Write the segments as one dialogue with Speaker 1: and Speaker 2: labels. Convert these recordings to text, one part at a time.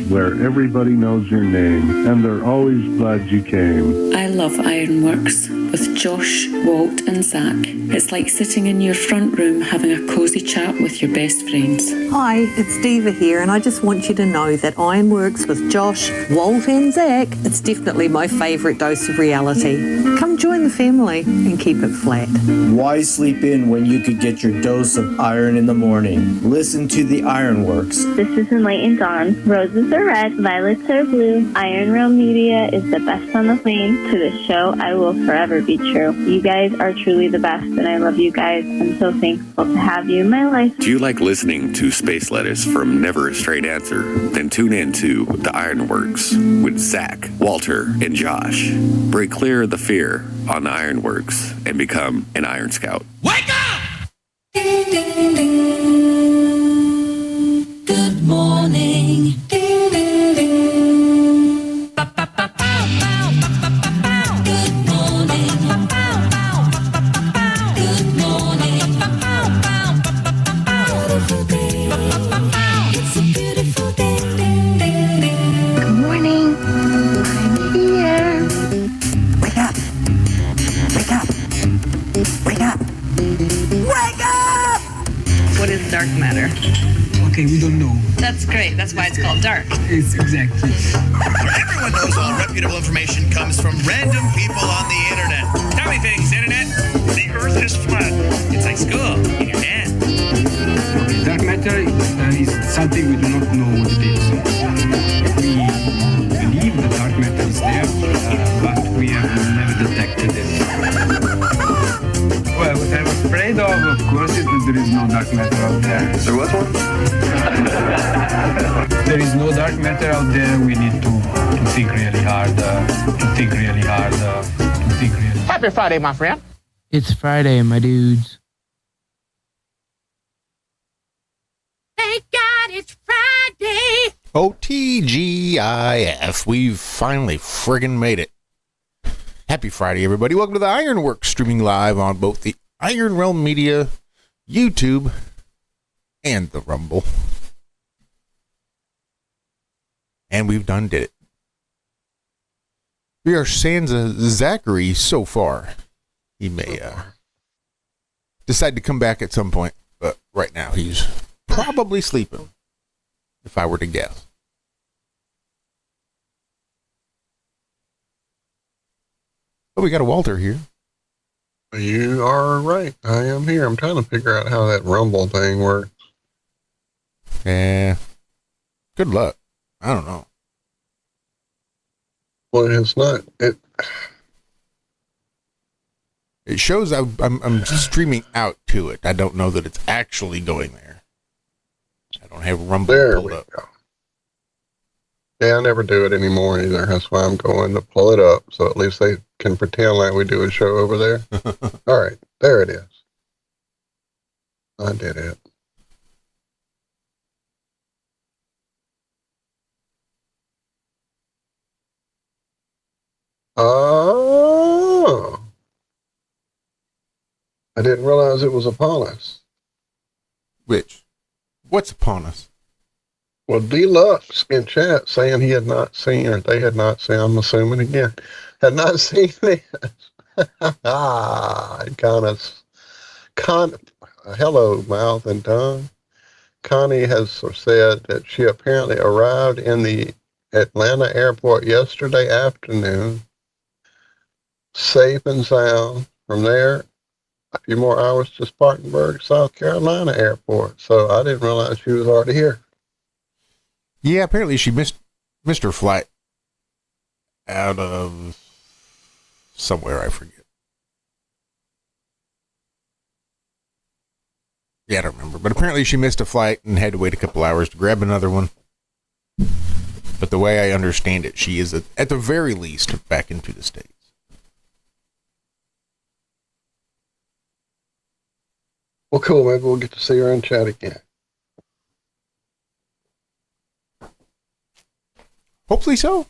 Speaker 1: where everybody knows your name, and they're always glad you came.
Speaker 2: I love IRONWORX with Josh, Walt and Zack. It's like sitting in your front room having a cosy chat with your best friends.
Speaker 3: Hi, it's Diva here, and I just want you to know that IRONWORX with Josh, Walt and Zack, it's definitely my favourite dose of reality. Come join the family and keep it flat.
Speaker 4: Why sleep in when you could get your dose of iron in the morning? Listen to the IRONWORX.
Speaker 5: This is Enlightened Dawn. Roses are red, violets are blue. ironrealmmedia is the best on the plane. To this show, I will forever be true. You guys are truly the best, and I love you guys. I'm so thankful to have you in my life.
Speaker 6: Do you like listening to space letters from Never a Straight Answer? Then tune in to the IRONWORX with Zack, Walter, and Josh. Break clear of the fear on the IRONWORX and become an Iron Scout.
Speaker 7: Wake up!
Speaker 8: Ding, ding, ding. Good morning. Ding, ding, ding. Ba, ba, ba, bow, bow, ba, ba, ba, bow. Good morning. Ba, bow, bow, ba, ba, ba, bow. Good morning. Ba, bow, bow, ba, ba, ba, bow. Beautiful day. Ba, ba, ba, bow. It's a beautiful day. Ding, ding, ding.
Speaker 9: Good morning. I'm here. Wake up. Wake up. Wake up. Wake up!
Speaker 10: What is dark matter?
Speaker 11: Okay, we don't know.
Speaker 10: That's great. That's why it's called dark.
Speaker 11: It's exactly.
Speaker 7: Where everyone knows all reputable information comes from random people on the internet. Tell me things, internet. The earth is flat. It's like school in your hand.
Speaker 11: Okay, dark matter is something we do not know what it is. We believe the dark matter is there, but we have never detected it. Well, what I'm afraid of course, is that there is no dark matter out there.
Speaker 6: There was one?
Speaker 11: There is no dark matter out there. We need to think really hard,
Speaker 12: Happy Friday, my friend.
Speaker 13: It's Friday, my dudes.
Speaker 8: Thank God it's Friday.
Speaker 14: OTGIF. We've finally friggin' made it. Happy Friday, everybody. Welcome to the IRONWORX, streaming live on both the Iron Realm Media, YouTube, and the Rumble. And we've done did it. We are sans Zachary so far. He may decide to come back at some point, but right now he's probably sleeping, if I were to guess. Oh, we got a Walter here.
Speaker 15: You are right. I am here. I'm trying to figure out how that Rumble thing works.
Speaker 14: Yeah. Good luck. I don't know.
Speaker 15: Well, it's not.
Speaker 14: It shows I'm streaming out to it. I don't know that it's actually going there. I don't have Rumble pulled up.
Speaker 15: Go. Yeah, I never do it anymore either. That's why I'm going to pull it up, so at least they can pretend like we do a show over there. All right, there it is. I did it. Oh, I didn't realize it was upon us.
Speaker 14: Which? What's upon us?
Speaker 15: Well, Deluxe in chat saying he had not seen, or they had not seen, I'm assuming again, had not seen this. Hello, mouth and tongue. Connie has said that she apparently arrived in the Atlanta airport yesterday afternoon, safe and sound. From there, a few more hours to Spartanburg, South Carolina airport. So I didn't realize she was already here.
Speaker 14: Yeah, apparently she missed her flight out of somewhere, I forget. Yeah, I don't remember. But apparently she missed a flight and had to wait a couple hours to grab another one. But the way I understand it, she is, at the very least, back into the States.
Speaker 15: Well, cool. Maybe we'll get to see her in chat again.
Speaker 14: Hopefully so.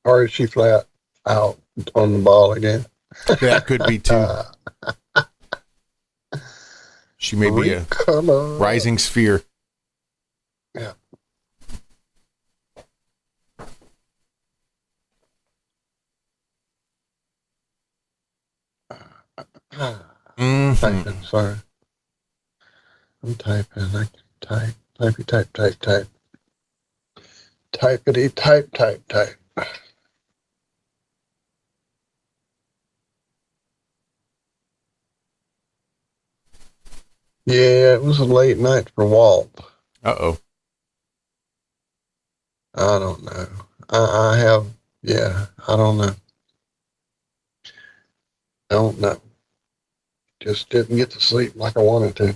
Speaker 15: Or is she flat out on the ball again?
Speaker 14: That could be too. She may be a rising sphere.
Speaker 15: Yeah. Typing, sorry. I'm typing. I can type. Typey, type, type, type. Typity, type, type, type. Yeah, it was a late night for Walt.
Speaker 14: Uh-oh.
Speaker 15: I don't know. I have, yeah, I don't know. Don't know. Just didn't get to sleep like I wanted to.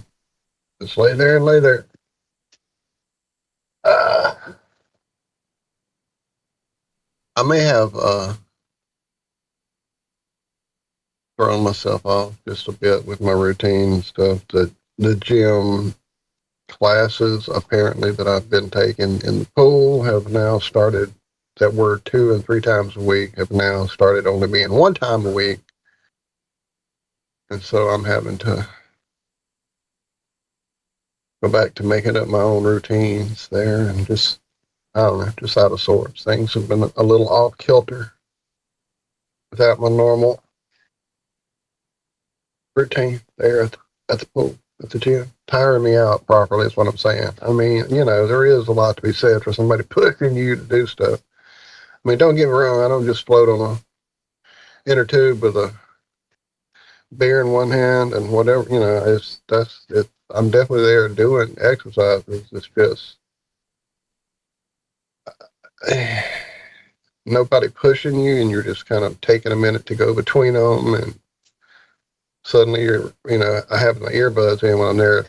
Speaker 15: Just lay there and lay there. I may have thrown myself off just a bit with my routine and stuff. The gym classes apparently that I've been taking in the pool have now started, that were 2 and 3 times a week, have now started only being 1 time a week. And so I'm having to go back to making up my own routines there and just, I don't know, just out of sorts. Things have been a little off kilter without my normal routine there at the pool, at the gym. Tiring me out properly is what I'm saying. I mean, you know, there is a lot to be said for somebody pushing you to do stuff. I mean, don't get me wrong, I don't just float on a inner tube with a beer in one hand and whatever, you know, I'm definitely there doing exercises. It's just nobody pushing you, and you're just kind of taking a minute to go between them, and suddenly you're, you know, I have my earbuds in when I'm there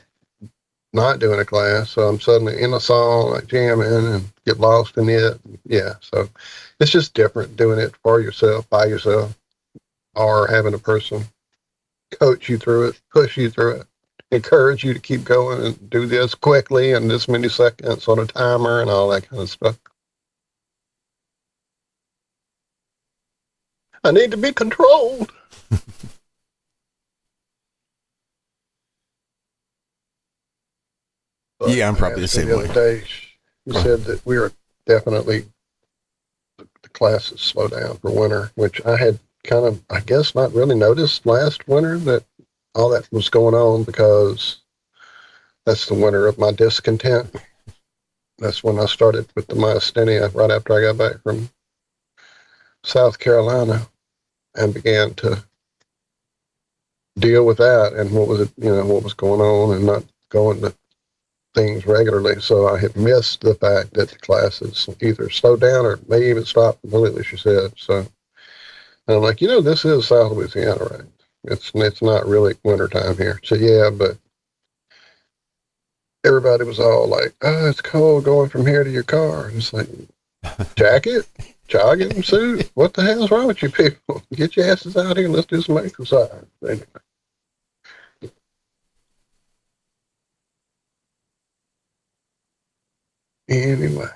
Speaker 15: not doing a class, so I'm suddenly in a song, like jamming, and get lost in it. Yeah, so it's just different doing it for yourself, by yourself, or having a person coach you through it, push you through it, encourage you to keep going and do this quickly and this many seconds on a timer and all that kind of stuff. I need to be controlled.
Speaker 14: Yeah, I'm probably the same way.
Speaker 15: The other day, you said that we were definitely, the classes slow down for winter, which I had kind of, I guess, not really noticed last winter that all that was going on, because that's the winter of my discontent. That's when I started with the myasthenia right after I got back from South Carolina and began to deal with that and what was it, you know, what was going on, and not going to things regularly. So I had missed the fact that the classes either slowed down or may even stop completely, she said. So, and I'm like, you know, this is South Louisiana, right? It's not really wintertime here. So yeah, but everybody was all like, oh, it's cold going from here to your car. And it's like, jacket, jogging suit, what the hell's wrong with you people? Get your asses out here and let's do some exercise. Anyway.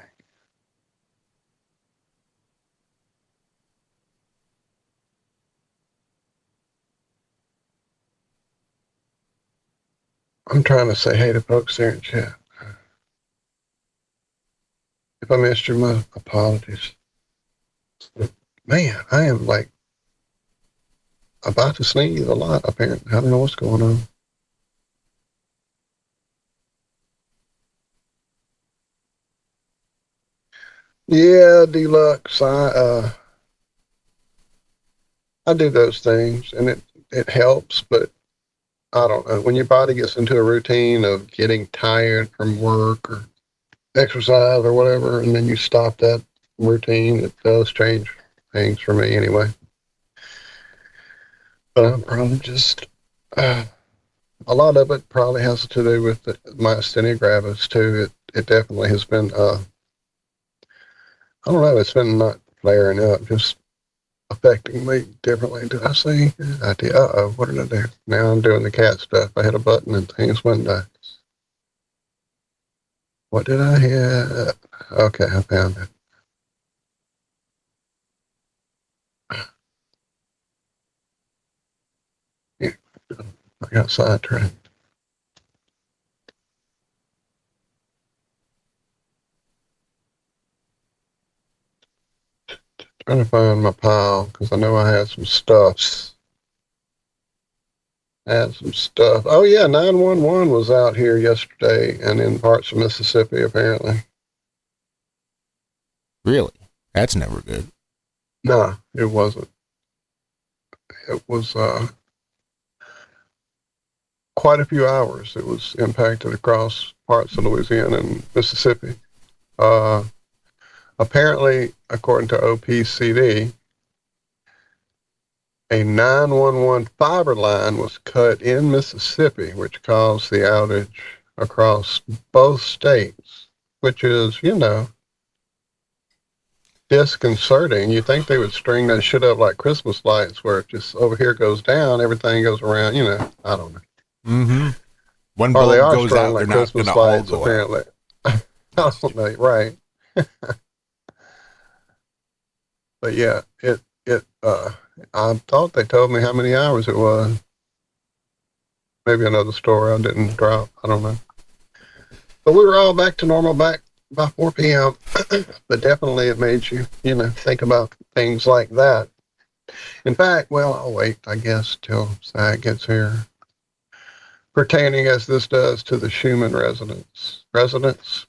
Speaker 15: I'm trying to say hey to folks there in chat. If I missed your my apologies. Man, I am like about to sneeze a lot, apparently. I don't know what's going on. Yeah, Deluxe. I do those things, and it helps, but I don't know. When your body gets into a routine of getting tired from work or exercise or whatever, and then you stop that routine, it does change things for me anyway. But I'm probably just, a lot of it probably has to do with myasthenia gravis too. It definitely has been, I don't know, it's been not flaring up, just affecting me differently. Did I say? I did. Uh-oh, what did I do? Now I'm doing the cat stuff. I hit a button and things went nuts. What did I hit? Okay, I found it. Yeah, I got sidetracked. Trying to find my pile because I know I had some stuffs. Had some stuff. Oh yeah, 911 was out here yesterday and in parts of Mississippi apparently.
Speaker 14: Really? That's never good.
Speaker 15: No, it wasn't. It was quite a few hours. It was impacted across parts of Louisiana and Mississippi. Apparently, according to OPCD, a 911 fiber line was cut in Mississippi, which caused the outage across both states, which is, disconcerting. You think they would string that shit up like Christmas lights where it just over here goes down, everything goes around, I don't know.
Speaker 14: Mm-hmm. One
Speaker 15: Or
Speaker 14: bulb
Speaker 15: they are
Speaker 14: goes
Speaker 15: strung
Speaker 14: out,
Speaker 15: like
Speaker 14: they're not
Speaker 15: Christmas
Speaker 14: going to all
Speaker 15: lights,
Speaker 14: go
Speaker 15: apparently.
Speaker 14: out.
Speaker 15: I don't know, right. But yeah, I thought they told me how many hours it was. Maybe another story I didn't drop. I don't know. But we were all back to normal back by 4 p.m. But definitely it made you, think about things like that. In fact, well, I'll wait, I guess, till Zack gets here. Pertaining as this does to the Schumann resonance. Resonance,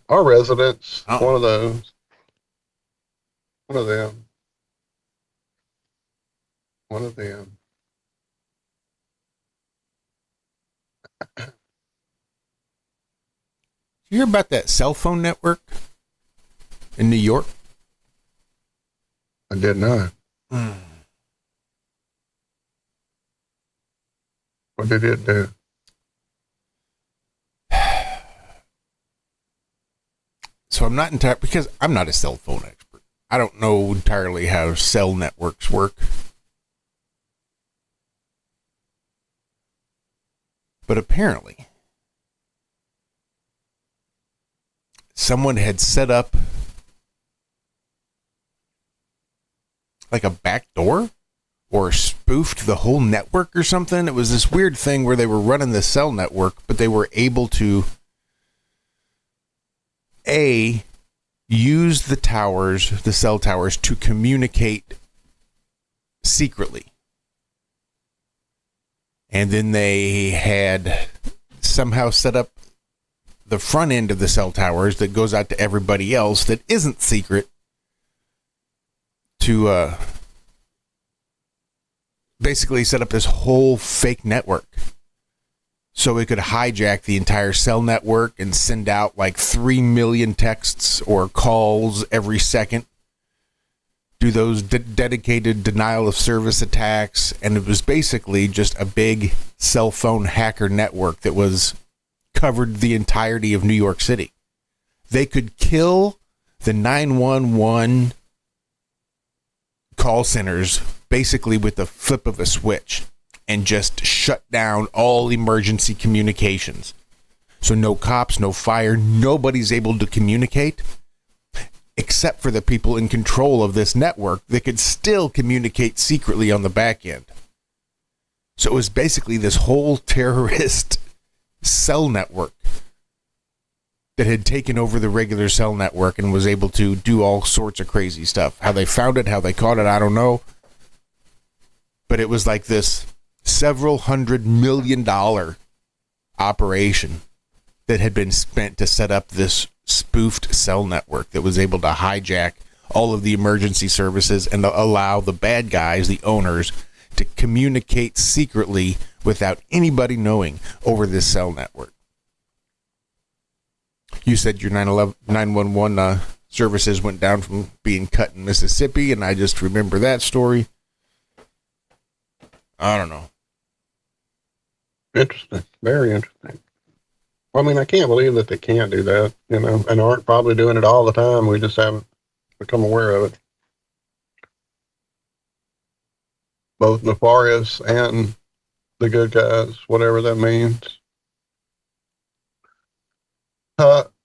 Speaker 15: or residents, one of those. One of them. One of them.
Speaker 14: You hear about that cell phone network in New York?
Speaker 15: I did not. What did it do?
Speaker 14: So I'm not entirely, because I'm not a cell phone expert. I don't know entirely how cell networks work. But apparently, someone had set up like a back door or spoofed the whole network or something. It was this weird thing where they were running the cell network, but they were able to use the towers, the cell towers, to communicate secretly. And then they had somehow set up the front end of the cell towers that goes out to everybody else that isn't secret to basically set up this whole fake network. So it could hijack the entire cell network and send out like 3 million texts or calls every second. Do those dedicated denial of service attacks. And it was basically just a big cell phone hacker network that was covered the entirety of New York City. They could kill the 911 call centers basically with the flip of a switch and just shut down all emergency communications. So no cops, no fire, nobody's able to communicate except for the people in control of this network that could still communicate secretly on the back end. So it was basically this whole terrorist cell network that had taken over the regular cell network and was able to do all sorts of crazy stuff. How they found it, how they caught it, I don't know. But it was like this several $100 million operation that had been spent to set up this spoofed cell network that was able to hijack all of the emergency services and allow the bad guys, the owners, to communicate secretly without anybody knowing over this cell network. You said your 911 services went down from being cut in Mississippi, and I just remember that story. I don't know.
Speaker 15: Interesting. Very interesting. Well, I mean, I can't believe that they can't do that, and aren't probably doing it all the time. We just haven't become aware of it. Both nefarious and the good guys, whatever that means.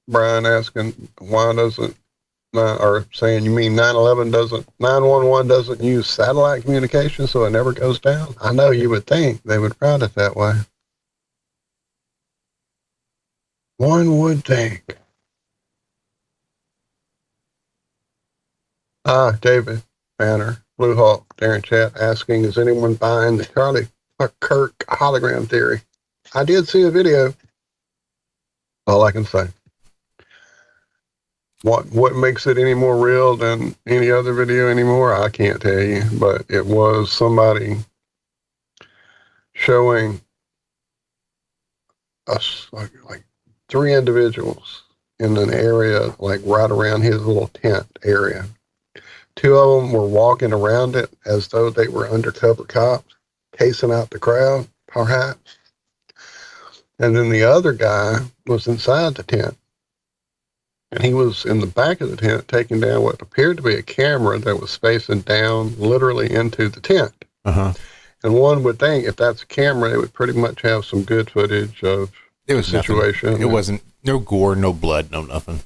Speaker 15: Brian asking, why doesn't, or saying, you mean 911 doesn't use satellite communication so it never goes down? I know you would think they would route it that way. One would think. David Banner, Blue Hawk, Darren Chat asking, is anyone buying the Charlie Kirk hologram theory. I did see a video. All I can say. What makes it any more real than any other video anymore, I can't tell you. But it was somebody showing us like 3 individuals in an area like right around his little tent area. 2 of them were walking around it as though they were undercover cops, casing out the crowd, perhaps. And then the other guy was inside the tent. And he was in the back of the tent taking down what appeared to be a camera that was facing down literally into the tent.
Speaker 14: Uh-huh.
Speaker 15: And one would think if that's a camera, it would pretty much have some good footage of the situation.
Speaker 14: Nothing. It wasn't, no gore, no blood, no nothing.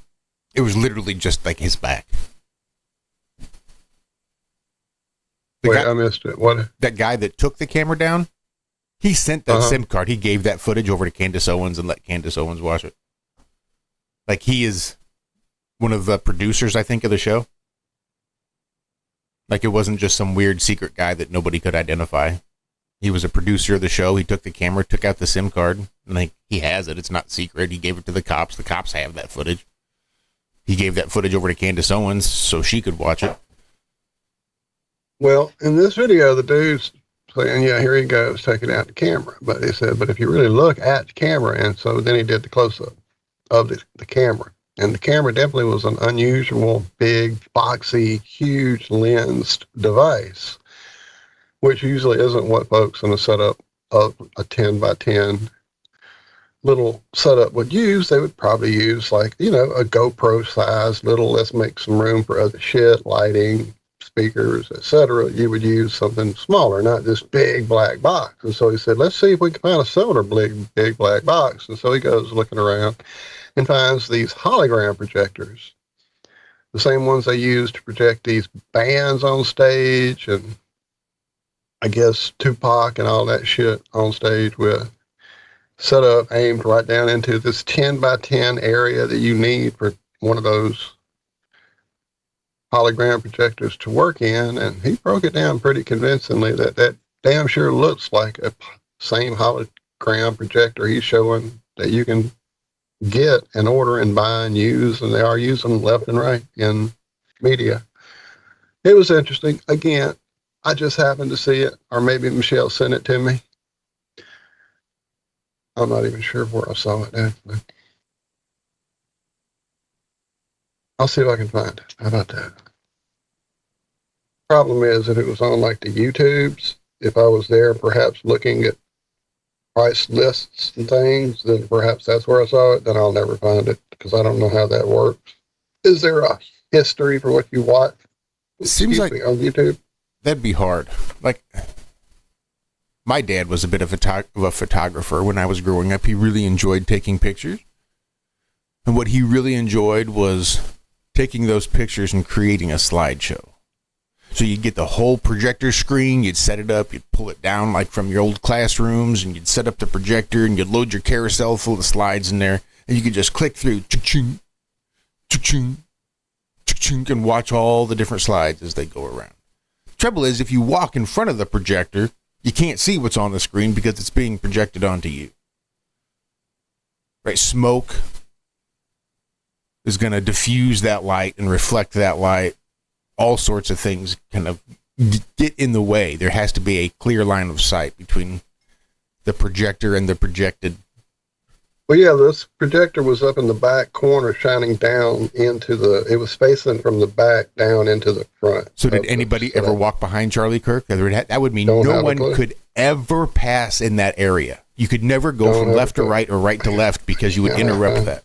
Speaker 14: It was literally just like his back.
Speaker 15: I missed it. What?
Speaker 14: That guy that took the camera down, he sent that SIM card. He gave that footage over to Candace Owens and let Candace Owens watch it. Like, he is one of the producers, I think, of the show. Like, it wasn't just some weird secret guy that nobody could identify. He was a producer of the show. He took the camera, took out the SIM card, and like, he has it. It's not secret. He gave it to the cops. The cops have that footage. He gave that footage over to Candace Owens so she could watch it.
Speaker 15: Well, in this video, the dude's saying, yeah, here he goes, taking out the camera. But he said, but if you really look at the camera, and so then he did the close-up of the camera. And the camera definitely was an unusual, big, boxy, huge lensed device, which usually isn't what folks in a setup of a 10 by 10 little setup would use. They would probably use like, a GoPro size little, let's make some room for other shit, lighting, speakers, etc. You would use something smaller, not this big black box. And so he said, let's see if we can find a similar big black box. And so he goes looking around and finds these hologram projectors, the same ones they use to project these bands on stage, and I guess Tupac and all that shit on stage with, set up, aimed right down into this 10 by 10 area that you need for one of those hologram projectors to work in. And he broke it down pretty convincingly that damn sure looks like a same hologram projector he's showing that you can get and order and buy and use, and they are using them left and right in media. It was interesting. Again, I just happened to see it, or maybe Michelle sent it to me. I'm not even sure where I saw it actually. I'll see if I can find it. How about that? Problem is, if it was on like the YouTubes, if I was there perhaps looking at price lists and things, then perhaps that's where I saw it, then I'll never find it because I don't know how that works. Is there a history for what you watch?
Speaker 14: Seems like
Speaker 15: on YouTube.
Speaker 14: That'd be hard. Like, my dad was a bit of a photographer when I was growing up. He really enjoyed taking pictures. And what he really enjoyed was taking those pictures and creating a slideshow. So you'd get the whole projector screen, you'd set it up, you'd pull it down like from your old classrooms, and you'd set up the projector, and you'd load your carousel full of slides in there, and you could just click through, cha-ching, cha-ching, cha-ching, and watch all the different slides as they go around. Trouble is, if you walk in front of the projector, you can't see what's on the screen because it's being projected onto you. Right? Smoke is going to diffuse that light and reflect that light. All sorts of things kind of get in the way. There has to be a clear line of sight between the projector and the projected.
Speaker 15: Well, yeah, this projector was up in the back corner, shining down into it was facing from the back down into the front.
Speaker 14: So did anybody ever walk behind Charlie Kirk? That would mean no one could ever pass in that area. You could never go from left to right or right to left because you would interrupt that.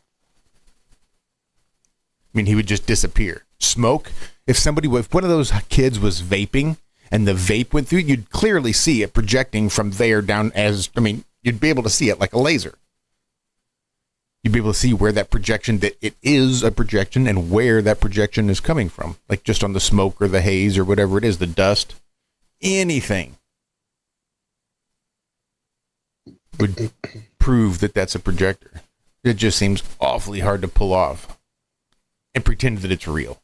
Speaker 14: I mean, he would just disappear. Smoke. If one of those kids was vaping and the vape went through, you'd clearly see it projecting from there down you'd be able to see it like a laser. You'd be able to see where that projection, that it is a projection, and where that projection is coming from. Like just on the smoke or the haze or whatever it is, the dust, anything would prove that that's a projector. It just seems awfully hard to pull off and pretend that it's real.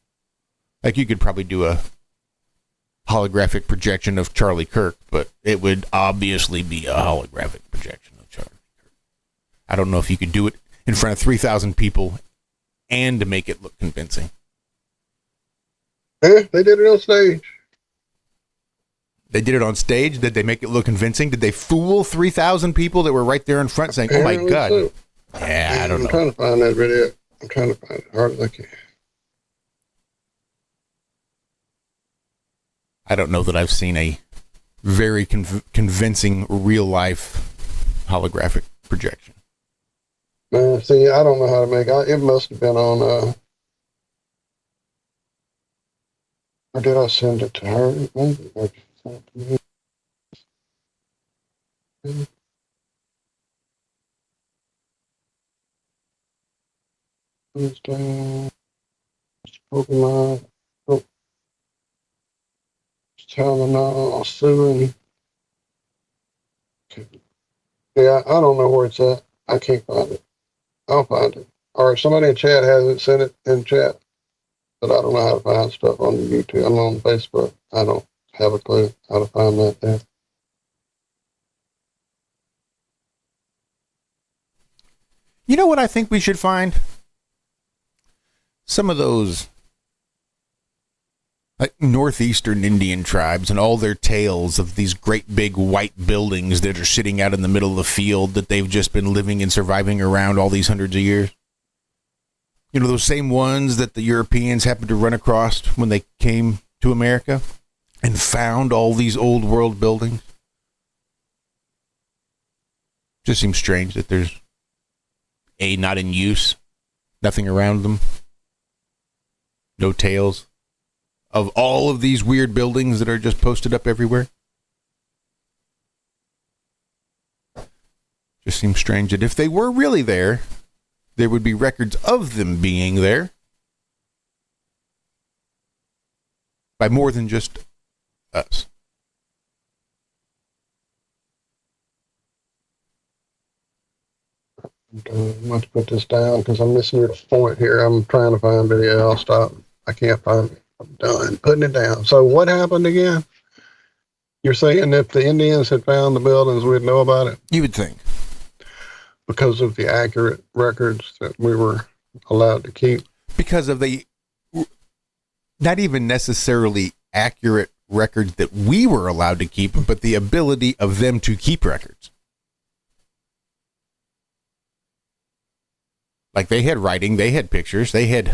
Speaker 14: Like you could probably do holographic projection of Charlie Kirk, but it would obviously be a holographic projection of Charlie Kirk. I don't know if you could do it in front of 3,000 people and to make it look convincing.
Speaker 15: They did it on stage.
Speaker 14: They did it on stage. Did they make it look convincing? Did they fool 3,000 people that were right there in front saying, oh my God?
Speaker 15: So.
Speaker 14: Yeah, I don't know.
Speaker 15: I'm trying to find that video. I'm trying to find it hard as I can.
Speaker 14: I don't know that I've seen a very convincing real-life holographic projection.
Speaker 15: See, I don't know how to make it. It must have been on, or did I send it to her? Maybe. Or send it to me. Pokemon. Oh. Telling all suing. Yeah, I don't know where it's at. I can't find it. I'll find it. Or if somebody in chat has it, send it in chat. But I don't know how to find stuff on the YouTube. I'm on Facebook. I don't have a clue how to find that there.
Speaker 14: You know what I think we should find? Some of those like northeastern Indian tribes and all their tales of these great big white buildings that are sitting out in the middle of the field that they've just been living and surviving around all these hundreds of years. You know, those same ones that the Europeans happened to run across when they came to America and found all these old world buildings. Just seems strange that there's not in use, nothing around them, no tales of all of these weird buildings that are just posted up everywhere. Just seems strange that if they were really there, there would be records of them being there by more than just us.
Speaker 15: I'm going to put this down because I'm missing your point here. I'm trying to find video. I'll stop. I can't find it. I'm done putting it down. So what happened again? You're saying if the Indians had found the buildings, we'd know about it?
Speaker 14: You would think.
Speaker 15: Because of the accurate records that we were allowed to keep?
Speaker 14: Because of the not even necessarily accurate records that we were allowed to keep, but the ability of them to keep records. Like they had writing, they had pictures, they had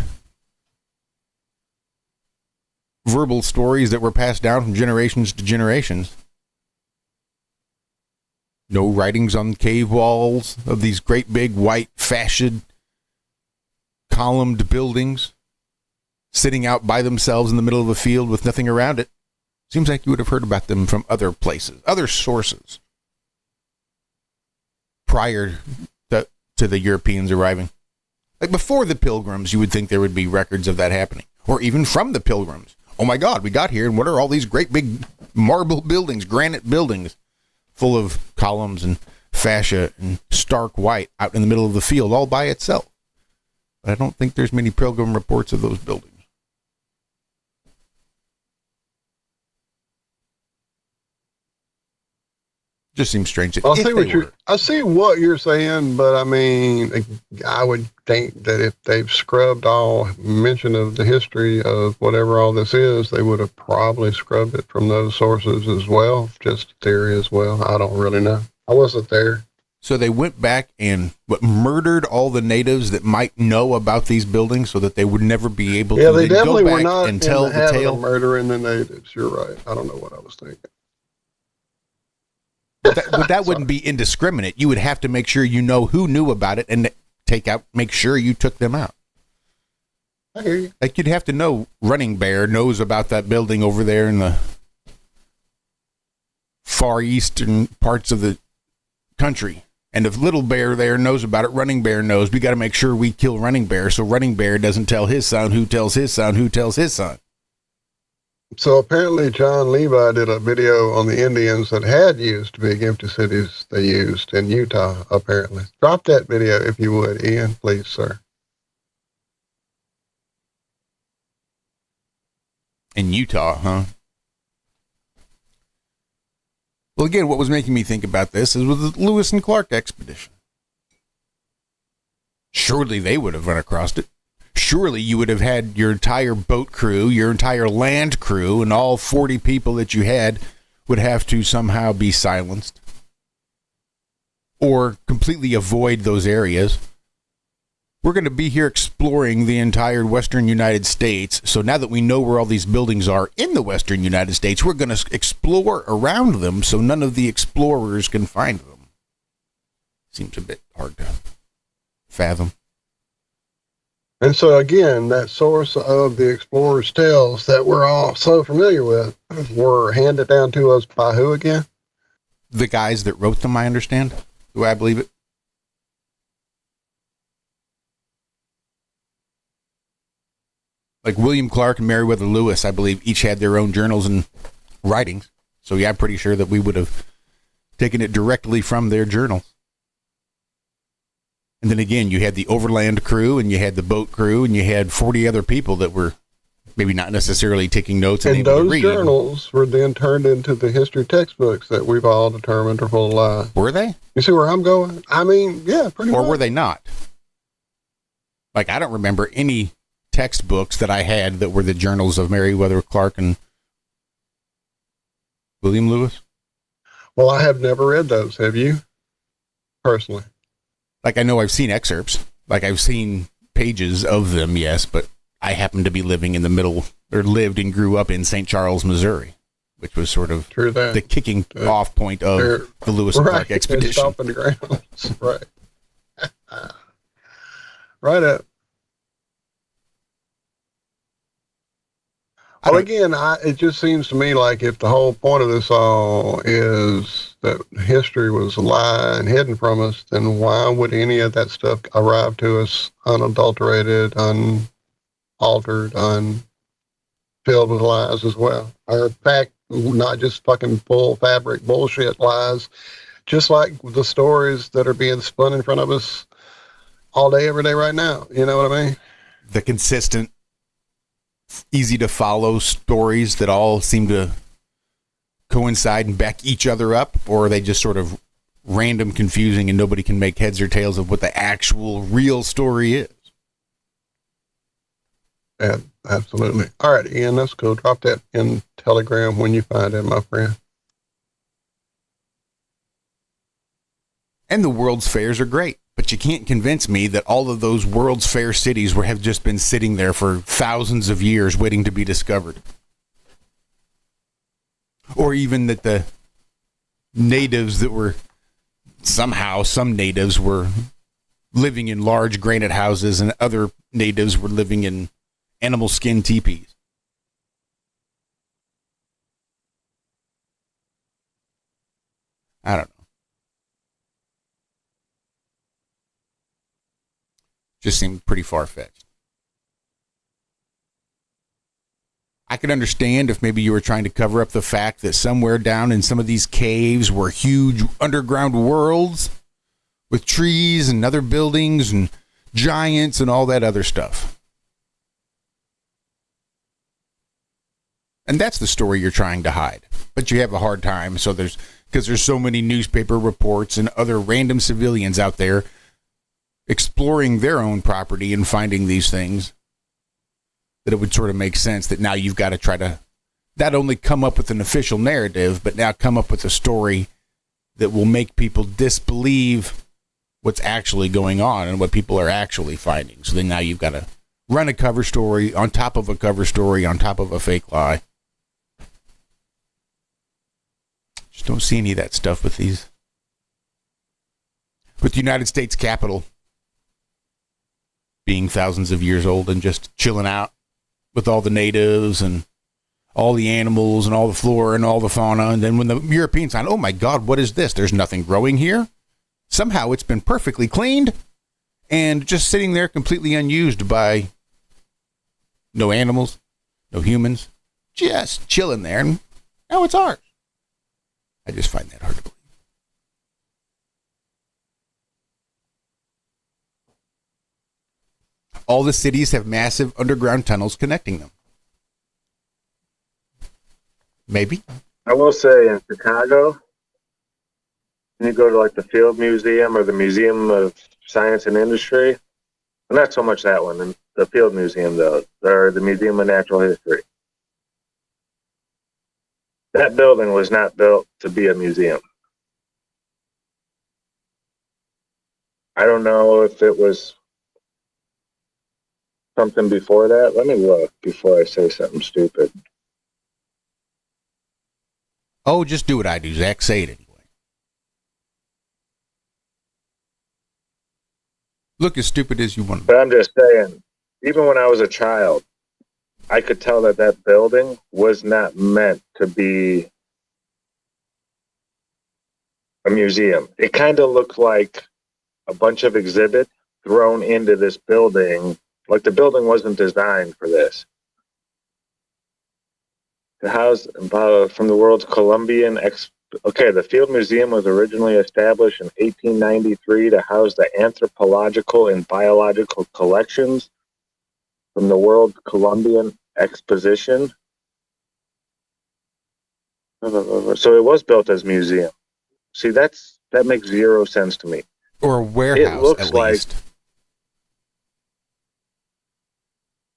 Speaker 14: verbal stories that were passed down from generations to generations. No writings on cave walls of these great big white fashioned columned buildings sitting out by themselves in the middle of a field with nothing around it. Seems like you would have heard about them from other places, other sources prior to the Europeans arriving. Like before the Pilgrims, you would think there would be records of that happening. Or even from the Pilgrims. Oh my God, we got here, and what are all these great big marble buildings, granite buildings, full of columns and fascia and stark white out in the middle of the field all by itself. But I don't think there's many Pilgrim reports of those buildings. Just seems strange.
Speaker 15: I see what you're saying, but I mean, I would think that if they've scrubbed all mention of the history of whatever all this is, they would have probably scrubbed it from those sources as well. Just theory as well. I don't really know. I wasn't there.
Speaker 14: So they went back and murdered all the natives that might know about these buildings, so that they would never be able to
Speaker 15: they definitely
Speaker 14: go back
Speaker 15: were not
Speaker 14: and tell the tale.
Speaker 15: Murdering the natives. You're right. I don't know what I was thinking.
Speaker 14: But that wouldn't be indiscriminate. You would have to make sure you know who knew about it and make sure you took them out.
Speaker 15: I hear you.
Speaker 14: Like you'd have to know Running Bear knows about that building over there in the far eastern parts of the country. And if Little Bear there knows about it, Running Bear knows. We got to make sure we kill Running Bear so Running Bear doesn't tell his son who tells his son who tells his son.
Speaker 15: So apparently John Levi did a video on the Indians that had used big empty cities they used in Utah, apparently. Drop that video if you would, Ian, please, sir.
Speaker 14: In Utah, huh? Well, again, what was making me think about this is with the Lewis and Clark expedition. Surely they would have run across it. Surely you would have had your entire boat crew, your entire land crew, and all 40 people that you had would have to somehow be silenced or completely avoid those areas. We're going to be here exploring the entire western United States. So now that we know where all these buildings are in the western United States, we're going to explore around them so none of the explorers can find them. Seems a bit hard to fathom.
Speaker 15: And so again, that source of the explorers' tales that we're all so familiar with were handed down to us by who again?
Speaker 14: The guys that wrote them, I understand. Do I believe it? Like William Clark and Meriwether Lewis, I believe, each had their own journals and writings. So yeah, I'm pretty sure that we would have taken it directly from their journals. And then again, you had the overland crew, and you had the boat crew, and you had 40 other people that were maybe not necessarily taking notes. And
Speaker 15: those journals were then turned into the history textbooks that we've all determined are full of lies.
Speaker 14: Were they?
Speaker 15: You see where I'm going? I mean, yeah, pretty much.
Speaker 14: Or were they not? Like, I don't remember any textbooks that I had that were the journals of Meriwether Clark and William Lewis.
Speaker 15: Well, I have never read those. Have you? Personally.
Speaker 14: Like, I know I've seen excerpts. Like, I've seen pages of them, yes, but I happen to be living in the middle, or lived and grew up in St. Charles, Missouri, which was sort of the kicking off point of the Lewis and Clark expedition.
Speaker 15: Stomping the grounds. Right. Right up. Well, again, it just seems to me like if the whole point of this all is that history was a lie and hidden from us, then why would any of that stuff arrive to us unadulterated, unaltered, filled with lies as well? Or in fact, not just fucking full fabric bullshit lies, just like the stories that are being spun in front of us all day, every day right now. You know what I mean?
Speaker 14: The consistent, easy to follow stories that all seem to coincide and back each other up, or are they just sort of random, confusing, and nobody can make heads or tails of what the actual real story is?
Speaker 15: Yeah, absolutely. All right, Ian, let's go. Drop that in Telegram when you find it, my friend.
Speaker 14: And the World's Fairs are great, but you can't convince me that all of those World's Fair cities have just been sitting there for thousands of years waiting to be discovered. Or even that the natives that were somehow, some natives were living in large granite houses and other natives were living in animal skin teepees. I don't know. Just seemed pretty far-fetched. I could understand if maybe you were trying to cover up the fact that somewhere down in some of these caves were huge underground worlds with trees and other buildings and giants and all that other stuff. And that's the story you're trying to hide. But you have a hard time, because there's so many newspaper reports and other random civilians out there exploring their own property and finding these things, that it would sort of make sense that now you've got to try to not only come up with an official narrative, but now come up with a story that will make people disbelieve what's actually going on and what people are actually finding. So then now you've got to run a cover story on top of a cover story on top of a fake lie. Just don't see any of that stuff with the United States Capitol being thousands of years old and just chilling out with all the natives and all the animals and all the flora and all the fauna. And then when the Europeans find, oh my God, what is this? There's nothing growing here. Somehow it's been perfectly cleaned and just sitting there completely unused by no animals, no humans, just chilling there. And now it's ours. I just find that hard to believe. All the cities have massive underground tunnels connecting them. Maybe.
Speaker 16: I will say in Chicago, you go to like the Field Museum or the Museum of Science and Industry, not so much that one, the Field Museum though, or the Museum of Natural History. That building was not built to be a museum. I don't know if it was something before that. Let me look before I say something stupid.
Speaker 14: Oh, just do what I do, Zach. Say it anyway. Look as stupid as you want.
Speaker 16: But I'm just saying, even when I was a child, I could tell that that building was not meant to be a museum. It kind of looked like a bunch of exhibits thrown into this building. Like the building wasn't designed for this. The house from the world's Columbian Okay, the Field Museum was originally established in 1893 to house the anthropological and biological collections from the World's Columbian Exposition. So it was built as a museum. See, that makes zero sense to me.
Speaker 14: Or a warehouse,
Speaker 16: it looks
Speaker 14: at
Speaker 16: like,
Speaker 14: least.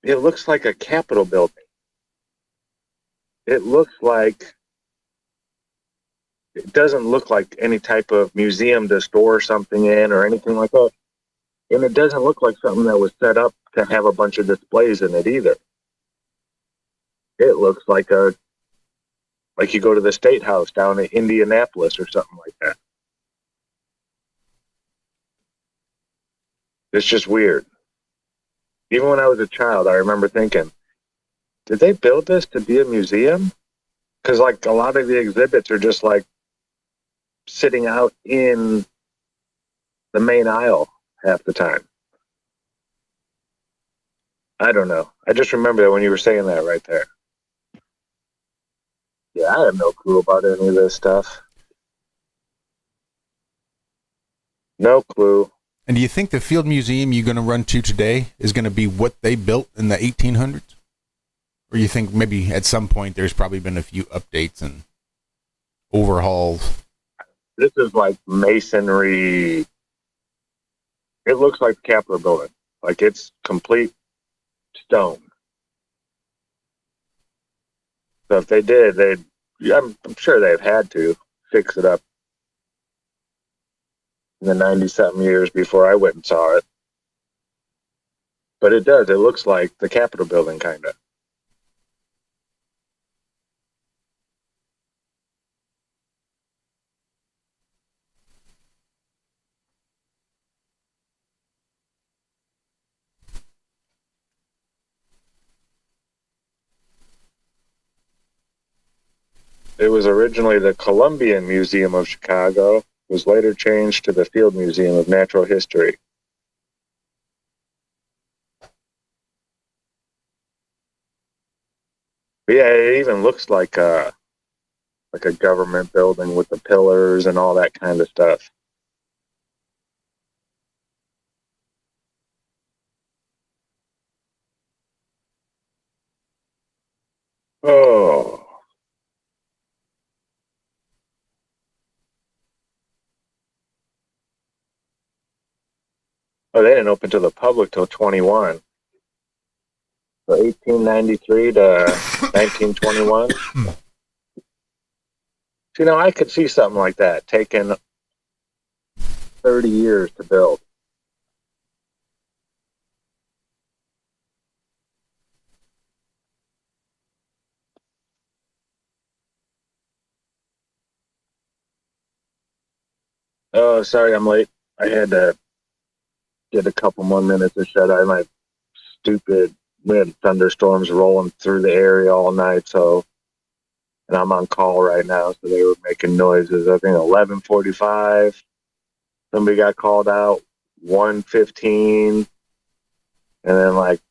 Speaker 16: It looks like a Capitol building. It looks like... It doesn't look like any type of museum to store something in or anything like that. And it doesn't look like something that was set up to have a bunch of displays in it either. It looks like you go to the State House down in Indianapolis or something like that. It's just weird. Even when I was a child, I remember thinking, did they build this to be a museum? Because like a lot of the exhibits are just like sitting out in the main aisle half the time. I don't know. I just remember that when you were saying that right there. Yeah, I have no clue about any of this stuff. No clue.
Speaker 14: And do you think the Field Museum you're going to run to today is going to be what they built in the 1800s? Or you think maybe at some point there's probably been a few updates and overhauls?
Speaker 16: This is like masonry. It looks like the Capitol building. Like it's complete stone. So if they did, I'm sure they've had to fix it up in the 90-something years before I went and saw it. But it does. It looks like the Capitol building, kind of. It was originally the Columbian Museum of Chicago, was later changed to the Field Museum of Natural History. But yeah, it even looks like a government building with the pillars and all that kind of stuff. Oh. Oh, they didn't open to the public till 21. So 1893 to 1921. You know, I could see something like that taking 30 years to build. Oh, sorry, I'm late. I had to get a couple more minutes of shut eye. My stupid, we had thunderstorms rolling through the area all night, so, and I'm on call right now, so they were making noises. I think 11:45, somebody got called out, 1:15, and then like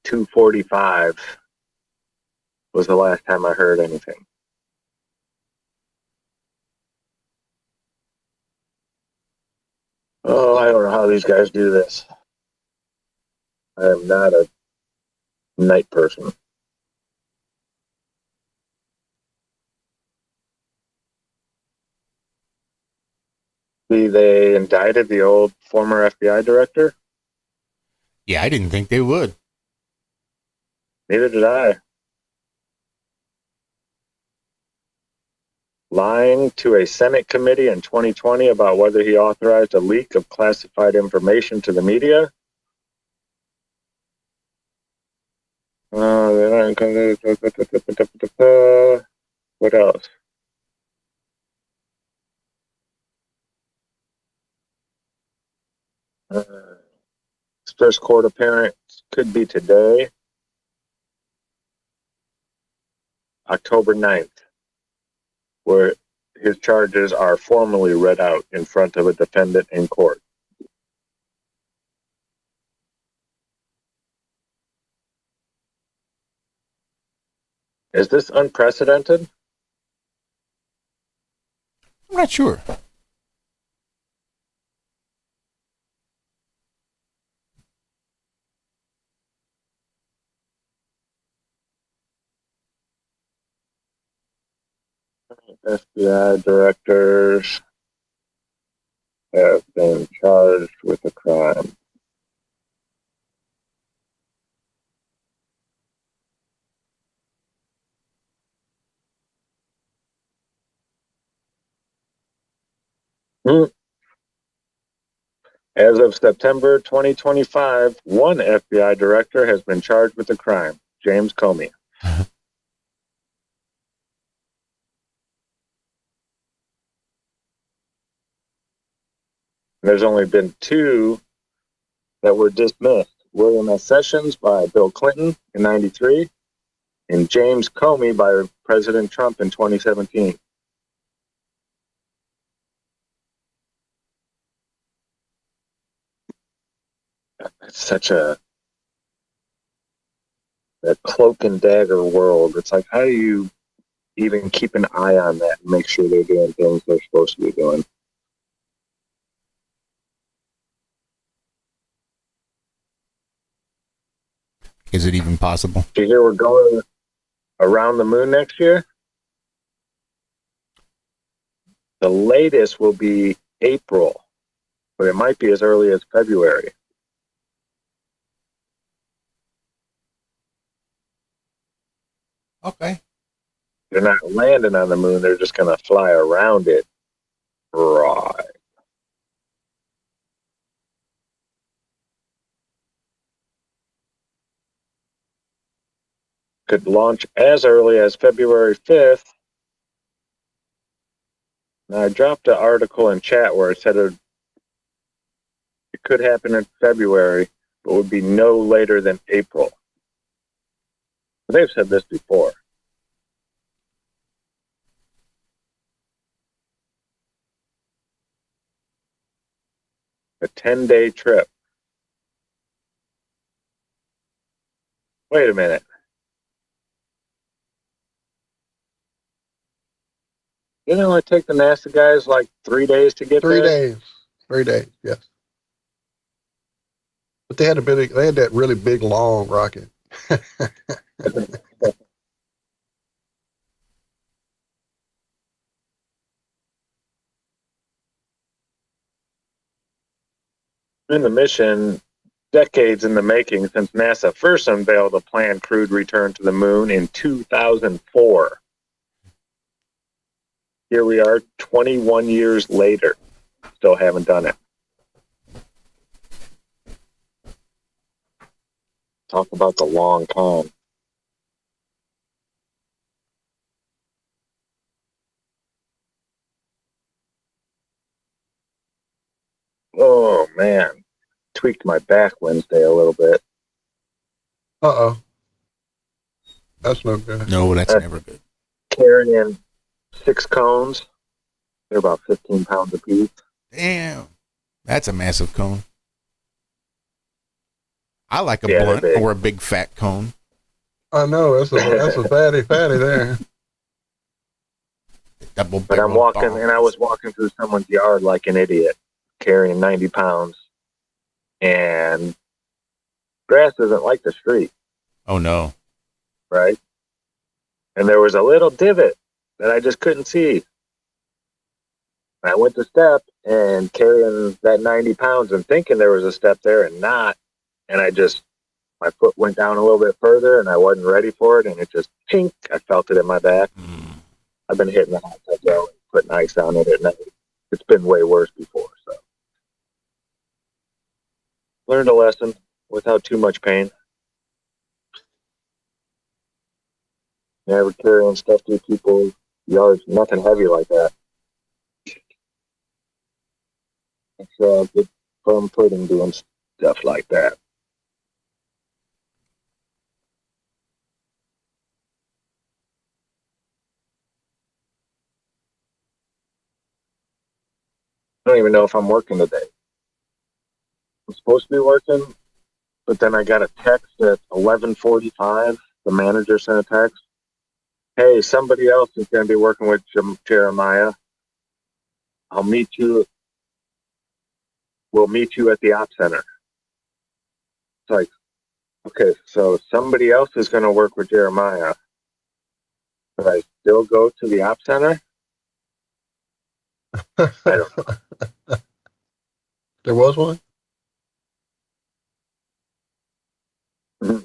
Speaker 16: 2:45 was the last time I heard anything. Oh, I don't know how these guys do this. I am not a night person. They indicted the old former FBI director?
Speaker 14: Yeah, I didn't think they would.
Speaker 16: Neither did I. Lying to a Senate committee in 2020 about whether he authorized a leak of classified information to the media. What else? His first court appearance could be today, October 9th, where his charges are formally read out in front of a defendant in court. Is this unprecedented?
Speaker 14: I'm not sure.
Speaker 16: FBI directors have been charged with a crime. As of September 2025, one FBI director has been charged with a crime, James Comey. There's only been two that were dismissed. William S. Sessions by Bill Clinton in 93 and James Comey by President Trump in 2017. It's such a cloak and dagger world. It's like, how do you even keep an eye on that and make sure they're doing things they're supposed to be doing?
Speaker 14: Is it even possible?
Speaker 16: Do you hear we're going around the moon next year? The latest will be April, but it might be as early as February.
Speaker 14: Okay.
Speaker 16: They're not landing on the moon. They're just going to fly around it. Right. Could launch as early as February 5th. Now, I dropped an article in chat where it said it could happen in February, but would be no later than April. They've said this before. A 10-day trip. Wait a minute. Didn't it only take the NASA guys like 3 days to get
Speaker 15: 3
Speaker 16: there?
Speaker 15: days. 3 days, yes. But they had that really big, long rocket.
Speaker 16: In the mission, decades in the making since NASA first unveiled a planned crewed return to the moon in 2004. Here we are 21 years later. Still haven't done it. Talk about the long con. Oh, man. Tweaked my back Wednesday a little bit.
Speaker 15: Uh-oh. That's no good.
Speaker 14: No, that's never good.
Speaker 16: Carrying 6 cones. They're about 15 pounds apiece.
Speaker 14: Damn. That's a massive cone. I like a blunt or a big fat cone.
Speaker 15: I know. That's a fatty there.
Speaker 14: Double
Speaker 16: but I'm walking, and I was walking through someone's yard like an idiot, carrying 90 pounds. And grass isn't like the street.
Speaker 14: Oh, no.
Speaker 16: Right? And there was a little divot that I just couldn't see. I went to step and carrying that 90 pounds and thinking there was a step there and not. And my foot went down a little bit further and I wasn't ready for it. And it just, chink, I felt it in my back. I've been hitting the hot tub though and putting ice on it at night. It's been way worse before. So learned a lesson without too much pain. Never carrying stuff through people's yards, nothing heavy like that. It's good firm footing doing stuff like that. I don't even know if I'm working today. I'm supposed to be working, but then I got a text at 11:45. The manager sent a text. Hey, somebody else is going to be working with Jeremiah. We'll meet you at the op center. It's like, okay, so somebody else is going to work with Jeremiah, but I still go to the op center? I don't know.
Speaker 15: There was one?
Speaker 16: Mm-hmm.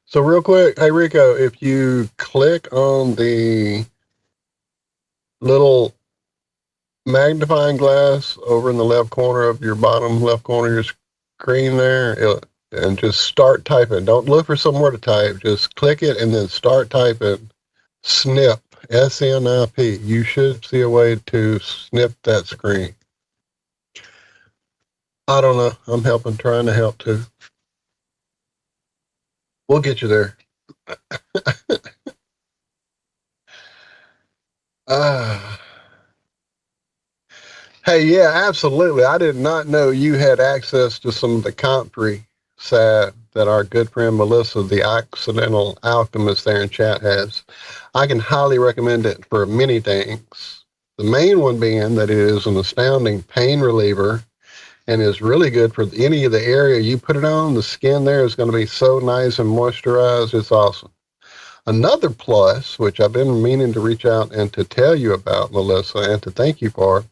Speaker 15: So real quick, hey Rico, if you click on the little magnifying glass over in the left corner of your bottom left corner of your screen there, and just start typing. Don't look for somewhere to type. Just click it and then start typing snip, S-N-I-P. You should see a way to snip that screen. I don't know. I'm trying to help too. We'll get you there. Hey, yeah, absolutely. I did not know you had access to some of the comfrey salve that our good friend Melissa, the accidental alchemist there in chat, has. I can highly recommend it for many things. The main one being that it is an astounding pain reliever and is really good for any of the area you put it on. The skin there is going to be so nice and moisturized. It's awesome. Another plus, which I've been meaning to reach out and to tell you about, Melissa, and to thank you for,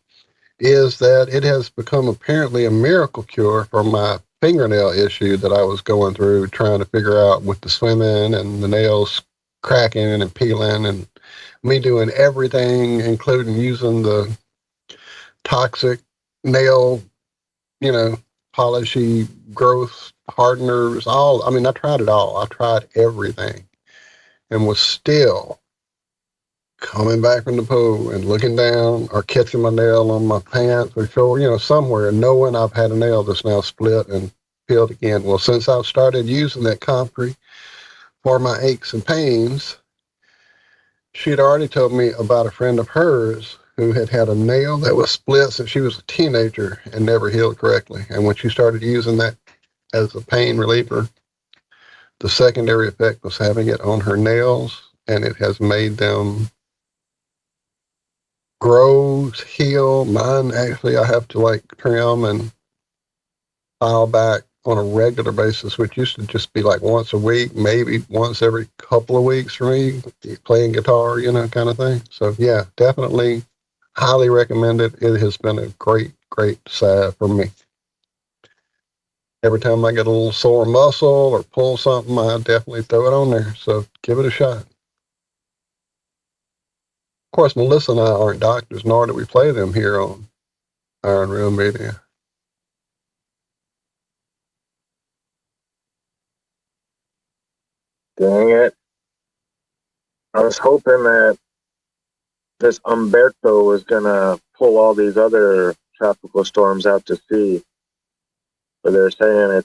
Speaker 15: is that it has become apparently a miracle cure for my fingernail issue that I was going through trying to figure out with the swimming and the nails cracking and peeling and me doing everything, including using the toxic nail, polishy growth hardeners, I tried it all. I tried everything and was still coming back from the pool and looking down or catching my nail on my pants or somewhere and knowing I've had a nail that's now split and peeled again. Well, since I've started using that comfrey for my aches and pains, she had already told me about a friend of hers who had had a nail that was split since she was a teenager and never healed correctly. And when she started using that as a pain reliever, the secondary effect was having it on her nails, and it has made them grow, heal. Mine, actually, I have to trim and file back on a regular basis, which used to just be like once a week, maybe once every couple of weeks for me, playing guitar, kind of thing. So yeah, definitely highly recommend it. It has been a great, great salve for me. Every time I get a little sore muscle or pull something, I definitely throw it on there. So give it a shot. Of course, Melissa and I aren't doctors, nor do we play them here on ironrealmmedia.
Speaker 16: Dang it. I was hoping that this Umberto was going to pull all these other tropical storms out to sea. But they're saying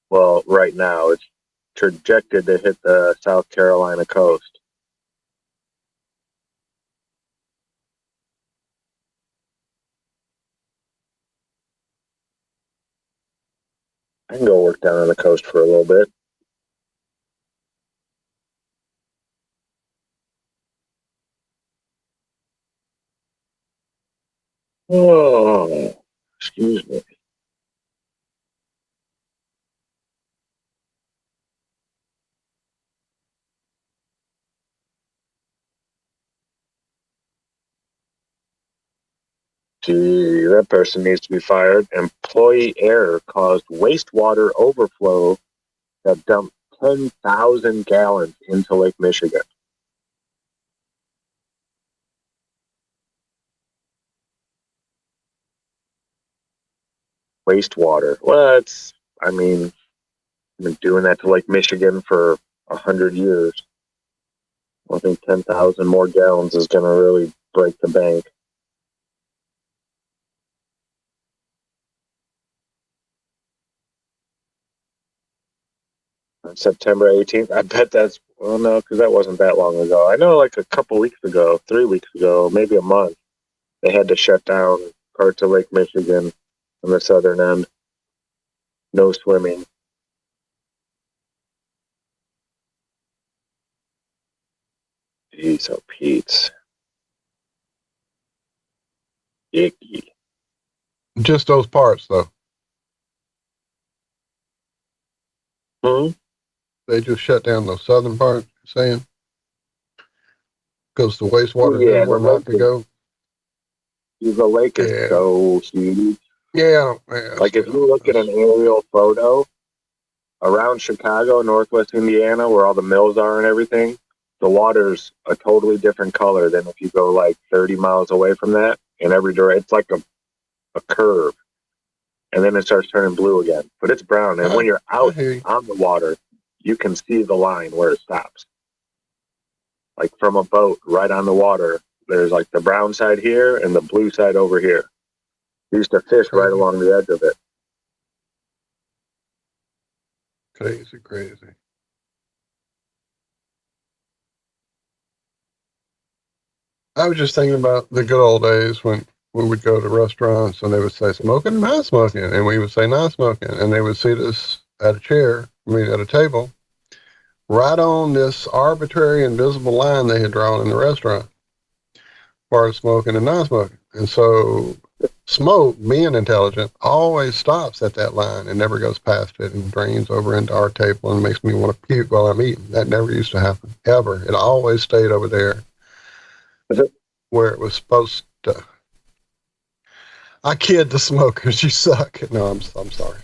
Speaker 16: right now, it's projected to hit the South Carolina coast. I can go work down on the coast for a little bit. Oh, excuse me. Gee, that person needs to be fired. Employee error caused wastewater overflow that dumped 10,000 gallons into Lake Michigan. Wastewater. Well, I've been doing that to Lake Michigan for 100 years. I think 10,000 more gallons is going to really break the bank. On September 18th, I bet that's, well, no, because that wasn't that long ago. I know like a couple weeks ago, 3 weeks ago, maybe a month, they had to shut down parts of Lake Michigan on the southern end. No swimming. Jeez, oh, Pete's. Icky.
Speaker 15: Just those parts, though.
Speaker 16: Hmm?
Speaker 15: They just shut down the southern part, you're saying? Because the wastewater
Speaker 16: Yeah,
Speaker 15: knew where not to go.
Speaker 16: The lake is
Speaker 15: Yeah.
Speaker 16: so huge.
Speaker 15: Yeah.
Speaker 16: Like if you look at an aerial photo around Chicago, Northwest Indiana, where all the mills are and everything, the water's a totally different color than if you go like 30 miles away from that in every direction. It's like a curve. And then it starts turning blue again. But it's brown. And when you're out on the water, you can see the line where it stops. Like from a boat right on the water, there's like the brown side here and the blue side over here. We used to fish right along the edge of it.
Speaker 15: Crazy. I was just thinking about the good old days when we would go to restaurants and they would say smoking, not smoking, and we would say not smoking, and they would seat us at a table, right on this arbitrary invisible line they had drawn in the restaurant, as far as smoking and non-smoking. And so smoke, being intelligent, always stops at that line and never goes past it and drains over into our table and makes me want to puke while I'm eating. That never used to happen, ever. It always stayed over there where it was supposed to. I kid the smokers, you suck. No, I'm sorry.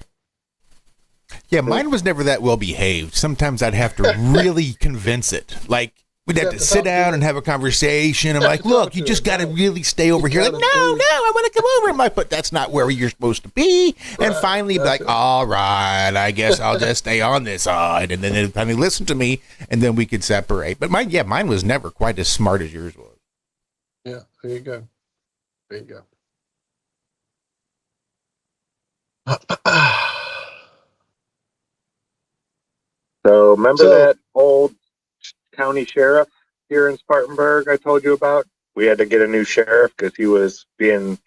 Speaker 14: Yeah, mine was never that well behaved. Sometimes I'd have to really convince it. Like, we'd have to sit down and have a conversation. I'm like, look, you just got to really stay over here. Like, no, I want to come over. I'm like, but that's not where you're supposed to be. And finally, be like, all right, I guess I'll just stay on this side. And then they'd finally listen to me, and then we could separate. But mine was never quite as smart as yours was.
Speaker 15: Yeah, there you go.
Speaker 16: So remember that old county sheriff here in Spartanburg I told you about? We had to get a new sheriff because he was being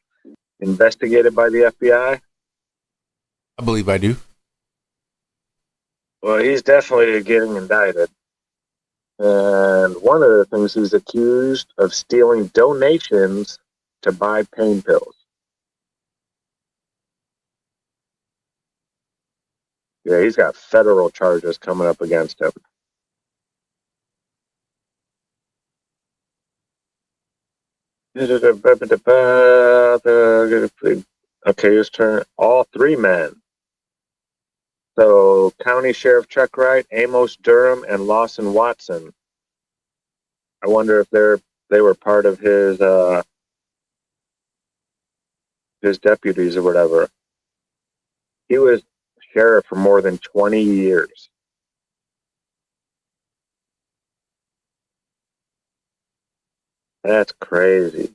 Speaker 16: investigated by the FBI.
Speaker 14: I believe I do.
Speaker 16: Well, he's definitely getting indicted. And one of the things he's accused of stealing donations to buy pain pills. Yeah, he's got federal charges coming up against him. Okay, his turn. All three men. So, County Sheriff Chuck Wright, Amos Durham, and Lawson Watson. I wonder if they were part of his deputies or whatever. He was sheriff for more than 20 years. That's crazy.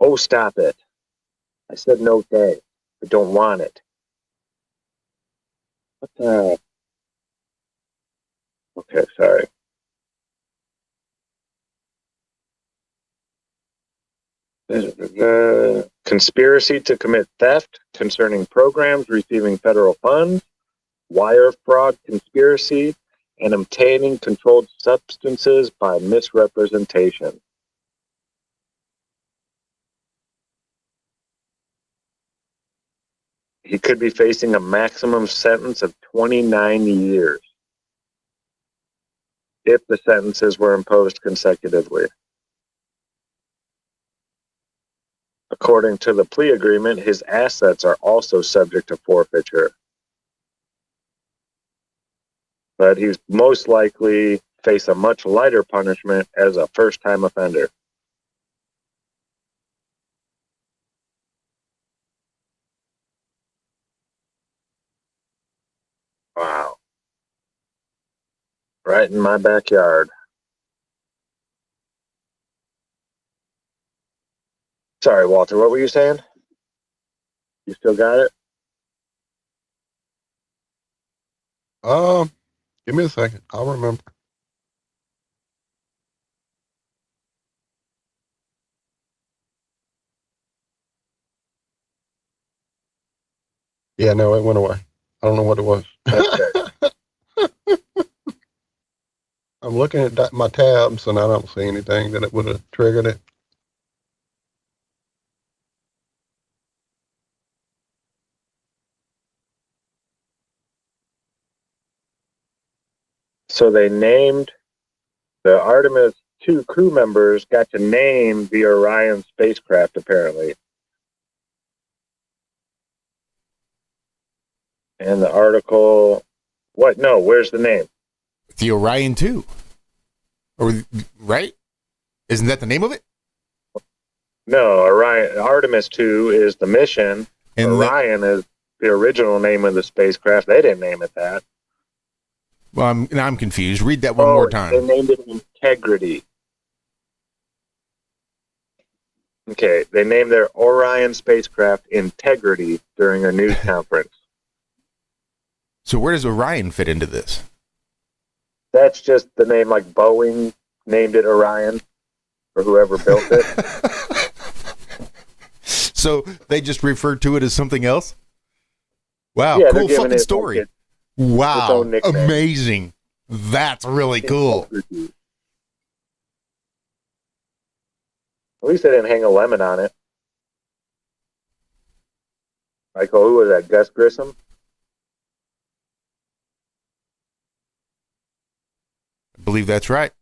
Speaker 16: Oh, stop it. I said no day. I don't want it. What the? Okay, sorry. Conspiracy to commit theft concerning programs receiving federal funds, wire fraud conspiracy, and obtaining controlled substances by misrepresentation. He could be facing a maximum sentence of 29 years if the sentences were imposed consecutively. According to the plea agreement, his assets are also subject to forfeiture. But he's most likely face a much lighter punishment as a first-time offender. Wow. Right in my backyard. Sorry, Walter, what were you saying? You still got it?
Speaker 15: Give me a second. I'll remember. Yeah, no, it went away. I don't know what it was.
Speaker 16: Okay.
Speaker 15: I'm looking at my tabs and I don't see anything that it would have triggered it.
Speaker 16: So they named the Artemis 2 crew members got to name the Orion spacecraft, apparently. And the article, what? No, where's the name?
Speaker 14: The Orion 2. Or, right? Isn't that the name of it?
Speaker 16: No, Orion. Artemis 2 is the mission. And Orion is the original name of the spacecraft. They didn't name it that.
Speaker 14: Well, I'm confused. Read that one more time.
Speaker 16: They named it Integrity. Okay, they named their Orion spacecraft Integrity during a news conference.
Speaker 14: So where does Orion fit into this?
Speaker 16: That's just the name, like Boeing named it Orion, or whoever built it.
Speaker 14: So they just referred to it as something else? Wow,
Speaker 16: Yeah,
Speaker 14: cool fucking story.
Speaker 16: Its
Speaker 14: Wow,
Speaker 16: own nickname.
Speaker 14: amazing. That's really cool.
Speaker 16: At least they didn't hang a lemon on it. Like, oh, who was that, Gus Grissom?
Speaker 14: I believe that's right.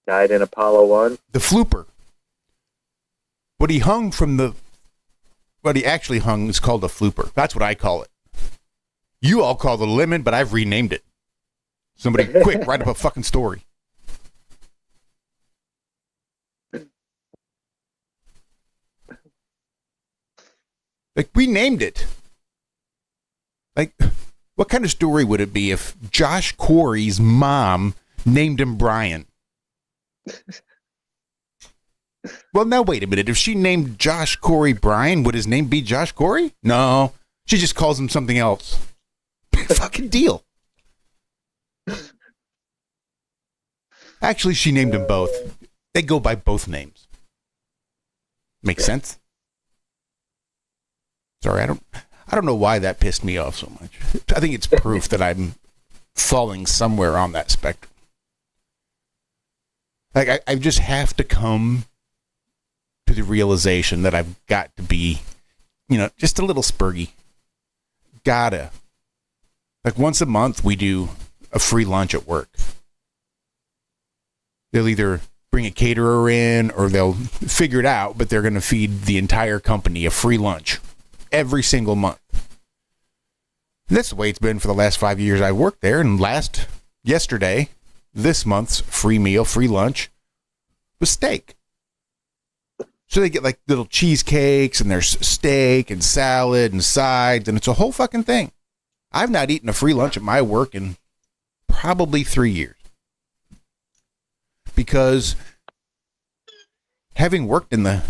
Speaker 16: Died in Apollo 1.
Speaker 14: The flooper. What he actually hung is called a flooper. That's what I call it. You all call it a lemon, but I've renamed it. Somebody, quick, write up a fucking story. Like, we named it. Like, what kind of story would it be if Josh Corey's mom named him Brian? Well, now, wait a minute. If she named Josh Corey Brian, would his name be Josh Corey? No. She just calls him something else. Big fucking deal. Actually, she named them both. They go by both names. Makes sense? Sorry, I don't know why that pissed me off so much. I think it's proof that I'm falling somewhere on that spectrum. Like, I just have to come to the realization that I've got to be, just a little spurgy. Gotta. Like, once a month, we do a free lunch at work. They'll either bring a caterer in or they'll figure it out, but they're going to feed the entire company a free lunch every single month. And that's the way it's been for the last 5 years I worked there. And yesterday, this month's free meal, free lunch, was steak. So they get like little cheesecakes and there's steak and salad and sides, and it's a whole fucking thing. I've not eaten a free lunch at my work in probably 3 years. Because having worked in the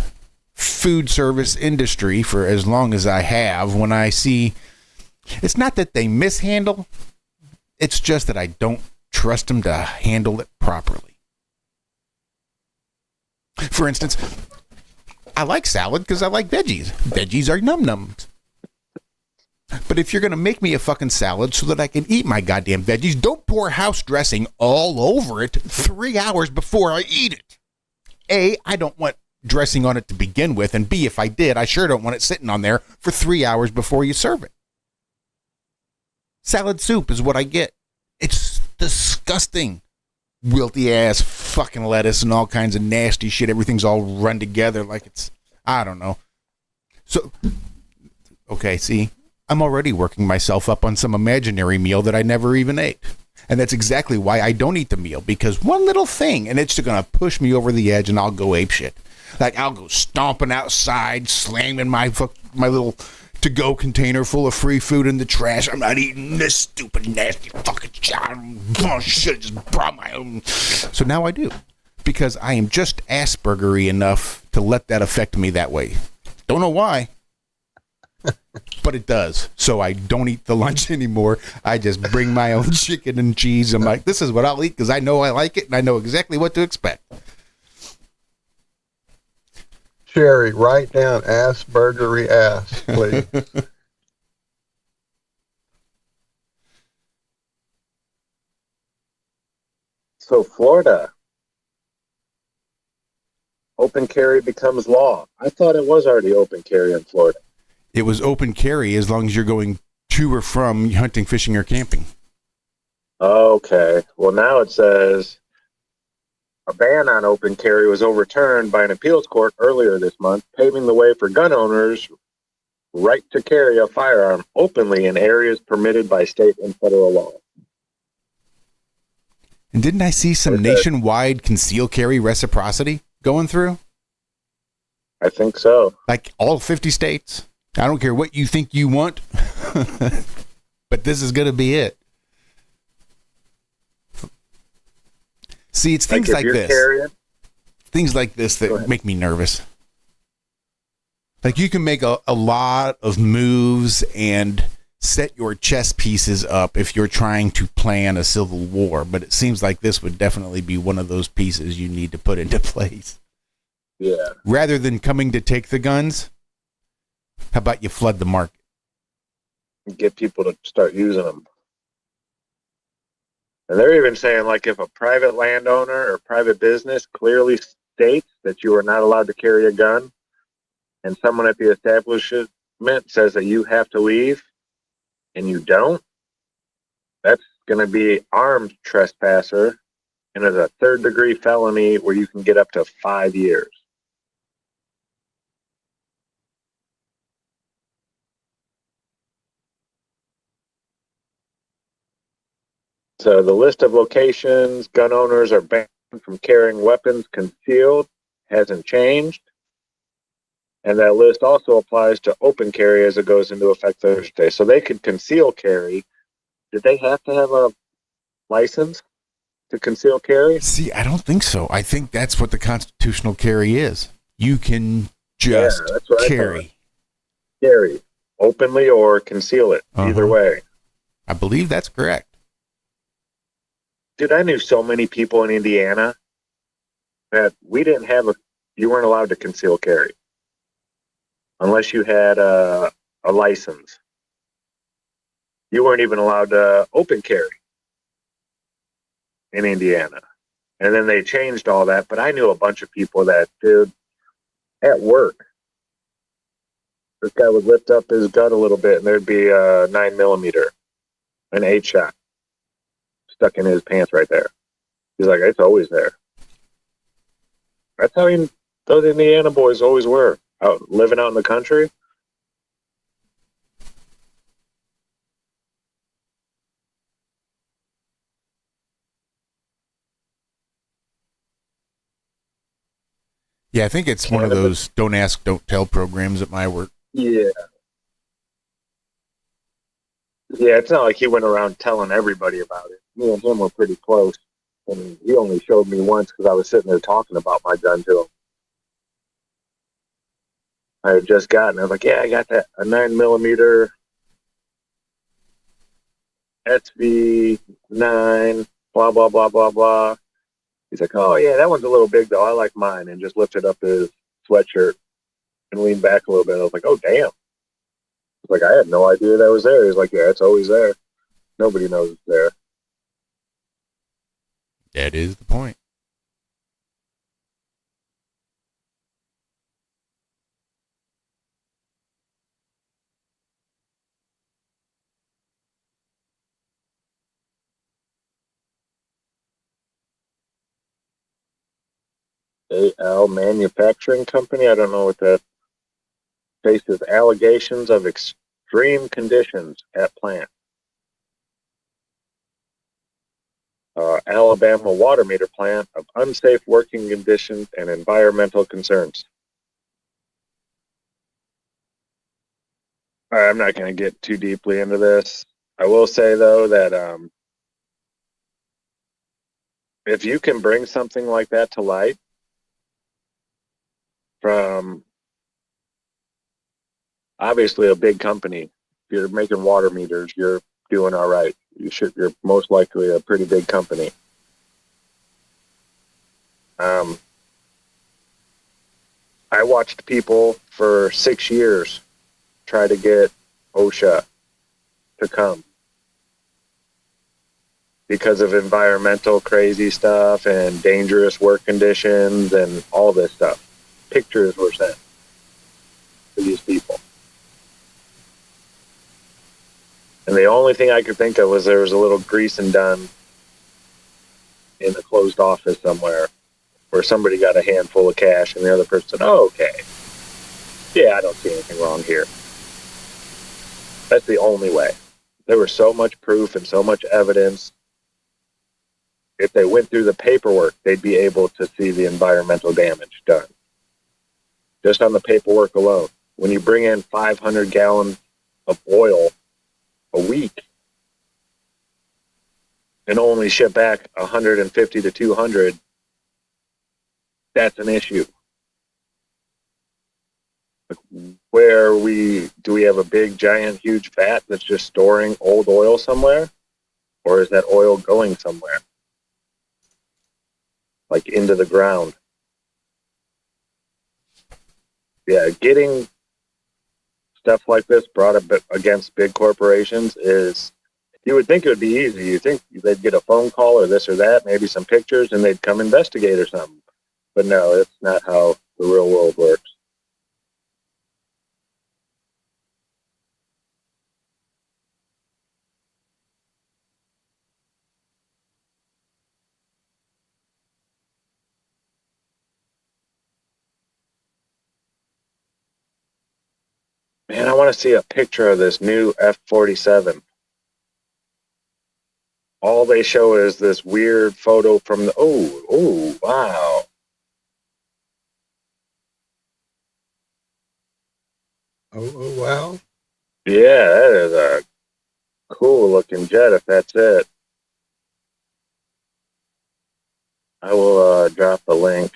Speaker 14: food service industry for as long as I have, when I see, it's not that they mishandle, it's just that I don't trust them to handle it properly. For instance, I like salad because I like veggies. Veggies are num-nums. But if you're going to make me a fucking salad so that I can eat my goddamn veggies, don't pour house dressing all over it 3 hours before I eat it. A, I don't want dressing on it to begin with, and B, if I did, I sure don't want it sitting on there for 3 hours before you serve it. Salad soup is what I get. It's disgusting. Wilty ass fucking lettuce and all kinds of nasty shit. Everything's all run together like it's, I don't know. So, okay, see, I'm already working myself up on some imaginary meal that I never even ate. And that's exactly why I don't eat the meal, because one little thing, and it's just going to push me over the edge, and I'll go apeshit. Like, I'll go stomping outside, slamming my little to-go container full of free food in the trash. I'm not eating this stupid, nasty fucking shit. I should have just brought my own. So now I do, because I am just Aspergery enough to let that affect me that way. Don't know why. But it does. So I don't eat the lunch anymore. I just bring my own chicken and cheese. I'm like, this is what I'll eat because I know I like it and I know exactly what to expect.
Speaker 15: Sherry, write down Aspergery ass, please.
Speaker 16: So Florida, open carry becomes law. I thought it was already open carry in Florida.
Speaker 14: It was open carry as long as you're going to or from hunting, fishing, or camping.
Speaker 16: Okay. Well, now it says a ban on open carry was overturned by an appeals court earlier this month, paving the way for gun owners' right to carry a firearm openly in areas permitted by state and federal law.
Speaker 14: And didn't I see some nationwide concealed carry reciprocity going through?
Speaker 16: I think so.
Speaker 14: Like all 50 states. I don't care what you think you want, but this is going to be it. See, it's things like this. Things like this that make me nervous. Like you can make a lot of moves and set your chess pieces up if you're trying to plan a civil war, but it seems like this would definitely be one of those pieces you need to put into place.
Speaker 16: Yeah.
Speaker 14: Rather than coming to take the guns, how about you flood the market?
Speaker 16: Get people to start using them. And they're even saying, like, if a private landowner or private business clearly states that you are not allowed to carry a gun, and someone at the establishment says that you have to leave, and you don't, that's going to be armed trespasser, and it's a third-degree felony where you can get up to 5 years. So the list of locations gun owners are banned from carrying weapons concealed hasn't changed. And that list also applies to open carry as it goes into effect Thursday. So they could conceal carry. Did they have to have a license to conceal carry?
Speaker 14: See, I don't think so. I think that's what the constitutional carry is. You can just carry.
Speaker 16: Carry. Openly or conceal it. Either way.
Speaker 14: I believe that's correct.
Speaker 16: Dude, I knew so many people in Indiana that we didn't have you weren't allowed to conceal carry unless you had a license. You weren't even allowed to open carry in Indiana. And then they changed all that, but I knew a bunch of people that, dude, at work, this guy would lift up his gun a little bit and there'd be a 9mm, an 8-shot. Stuck in his pants right there. He's like, it's always there. That's how those Indiana boys always were, out living out in the country.
Speaker 14: Yeah, I think it's one of those don't ask, don't tell programs at my work.
Speaker 16: Yeah. Yeah, it's not like he went around telling everybody about it. Me and him were pretty close. And he only showed me once because I was sitting there talking about my gun to him. I had just gotten it. I was like, yeah, I got that, a 9mm SV9, blah, blah, blah, blah, blah. He's like, oh, yeah, that one's a little big, though. I like mine. And just lifted up his sweatshirt and leaned back a little bit. I was like, oh, damn. Like, I had no idea that was there. He's like, yeah, it's always there. Nobody knows it's there.
Speaker 14: That is the point.
Speaker 16: AL Manufacturing Company? I don't know what that faces allegations of extreme conditions at plant. Alabama water meter plant of unsafe working conditions and environmental concerns. All right, I'm not going to get too deeply into this. I will say, though, that if you can bring something like that to light from obviously a big company, if you're making water meters, you're doing all right. You're most likely a pretty big company. I watched people for 6 years try to get OSHA to come because of environmental crazy stuff and dangerous work conditions and all this stuff. Pictures were sent to these people. And the only thing I could think of was there was a little greasing done in a closed office somewhere where somebody got a handful of cash and the other person said, oh, okay. Yeah, I don't see anything wrong here. That's the only way. There was so much proof and so much evidence. If they went through the paperwork, they'd be able to see the environmental damage done. Just on the paperwork alone. When you bring in 500 gallons of oil a week and only ship back 150 to 200, that's an issue. Do we have a big, giant, huge vat that's just storing old oil somewhere? Or is that oil going somewhere? Like into the ground? Yeah, getting stuff like this brought up against big corporations is, you would think it would be easy. You think they'd get a phone call or this or that, maybe some pictures, and they'd come investigate or something. But no, it's not how the real world works. Man, I want to see a picture of this new F-47. All they show is this weird photo from the, oh, wow.
Speaker 15: Oh, wow.
Speaker 16: Yeah, that is a cool looking jet if that's it. I will drop the link.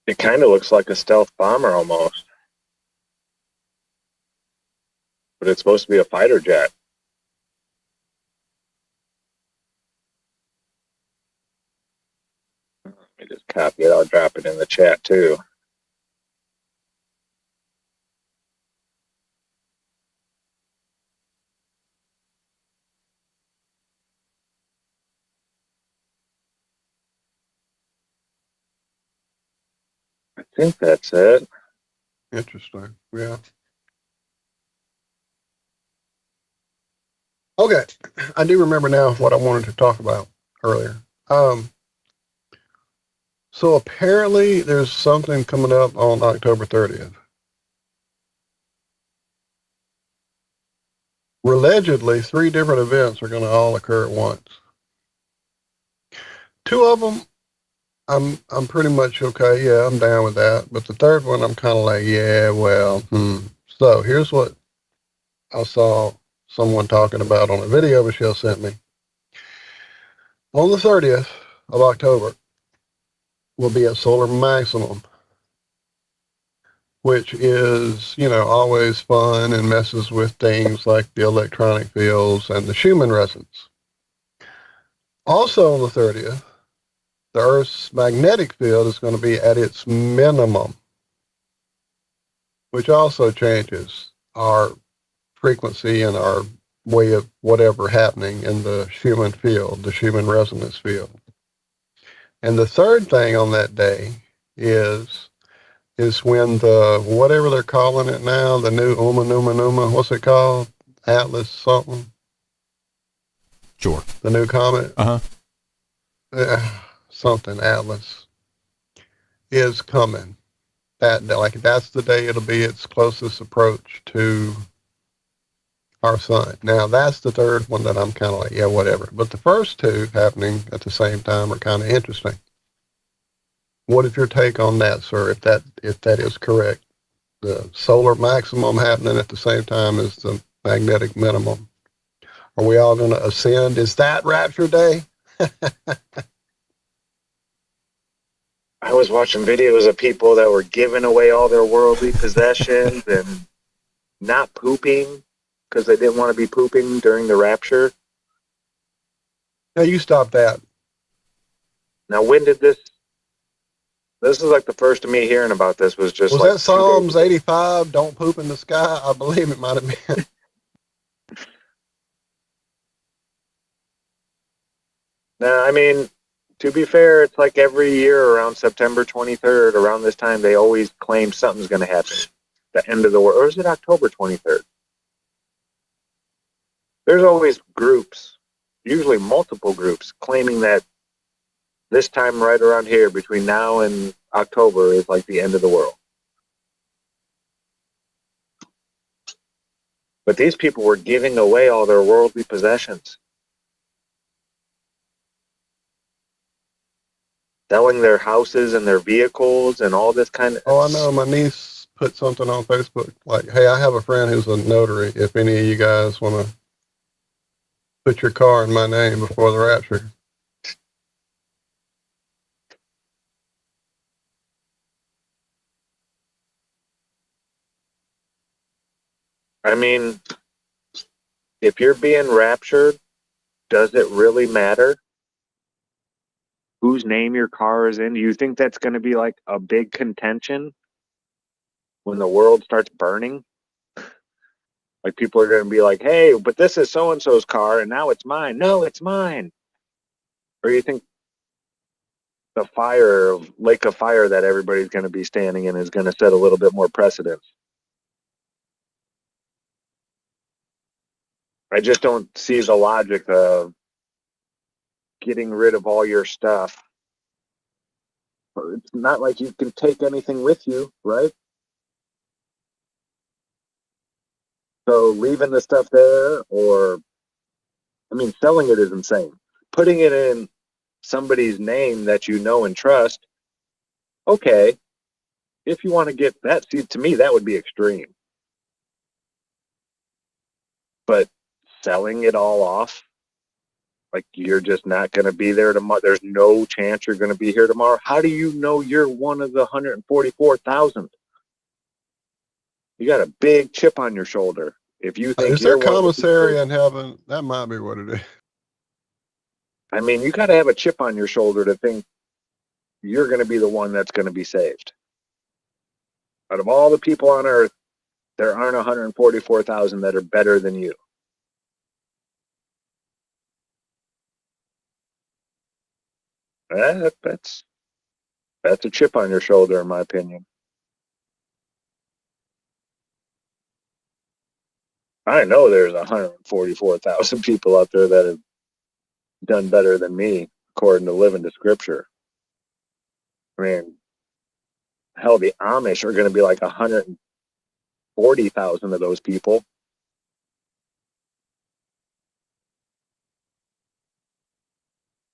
Speaker 16: It kind of looks like a stealth bomber almost. But it's supposed to be a fighter jet. Let me just copy it. I'll drop it in the chat too. I think that's it.
Speaker 15: Interesting. Yeah. Okay. I do remember now what I wanted to talk about earlier. So apparently there's something coming up on October 30th. Allegedly, 3 different events are going to all occur at once. 2 of them, I'm pretty much okay. Yeah, I'm down with that. But the third one, I'm kind of like, yeah, well, So here's what I saw someone talking about on a video Michelle sent me. On the 30th of October, we'll be at Solar Maximum, which is, always fun and messes with things like the electronic fields and the Schumann resonance. Also on the 30th, the Earth's magnetic field is going to be at its minimum, which also changes our frequency and our way of whatever happening in the Schumann field, the Schumann resonance field. And the third thing on that day is when the, whatever they're calling it now, the new Numa, what's it called? Atlas something?
Speaker 14: Sure.
Speaker 15: The new comet?
Speaker 14: Uh-huh.
Speaker 15: something Atlas is coming. That's the day it'll be its closest approach to our sun. Now that's the third one that I'm kind of like, yeah, whatever. But the first two happening at the same time are kind of interesting. What is your take on that, sir? If that is correct, the solar maximum happening at the same time as the magnetic minimum. Are we all going to ascend? Is that Rapture Day?
Speaker 16: I was watching videos of people that were giving away all their worldly possessions and not pooping because they didn't want to be pooping during the rapture.
Speaker 15: Now you stop that.
Speaker 16: Now, when did this? This is like the first of me hearing about this. Was just
Speaker 15: Was
Speaker 16: like
Speaker 15: that Psalms 85? Don't poop in the sky. I believe it might have been.
Speaker 16: Now, I mean, to be fair, it's like every year around September 23rd, around this time, they always claim something's going to happen. The end of the world. Or is it October 23rd? There's always groups, usually multiple groups, claiming that this time right around here, between now and October, is like the end of the world. But these people were giving away all their worldly possessions. Selling their houses and their vehicles and all this kind of...
Speaker 15: Oh, I know. My niece put something on Facebook like, hey, I have a friend who's a notary. If any of you guys want to put your car in my name before the rapture.
Speaker 16: I mean, if you're being raptured, does it really matter whose name your car is in? Do you think that's going to be like a big contention when the world starts burning? Like people are going to be like, hey, but this is so-and-so's car and now it's mine. No, it's mine. Or you think the fire, lake of fire that everybody's going to be standing in is going to set a little bit more precedence? I just don't see the logic of getting rid of all your stuff. It's not like you can take anything with you, right? So leaving the stuff there, or, I mean, selling it is insane. Putting it in somebody's name that you know and trust, okay. If you want to get that, see, to me, that would be extreme. But selling it all off, like you're just not going to be there tomorrow. There's no chance you're going to be here tomorrow. How do you know you're one of the 144,000? You got a big chip on your shoulder. If you think
Speaker 15: is there commissary in heaven? That might be what it is.
Speaker 16: I mean, you got to have a chip on your shoulder to think you're going to be the one that's going to be saved. Out of all the people on earth, there aren't 144,000 that are better than you. That's a chip on your shoulder, in my opinion. I know there's 144,000 people out there that have done better than me, according to living to Scripture. I mean, hell, the Amish are going to be like 140,000 of those people.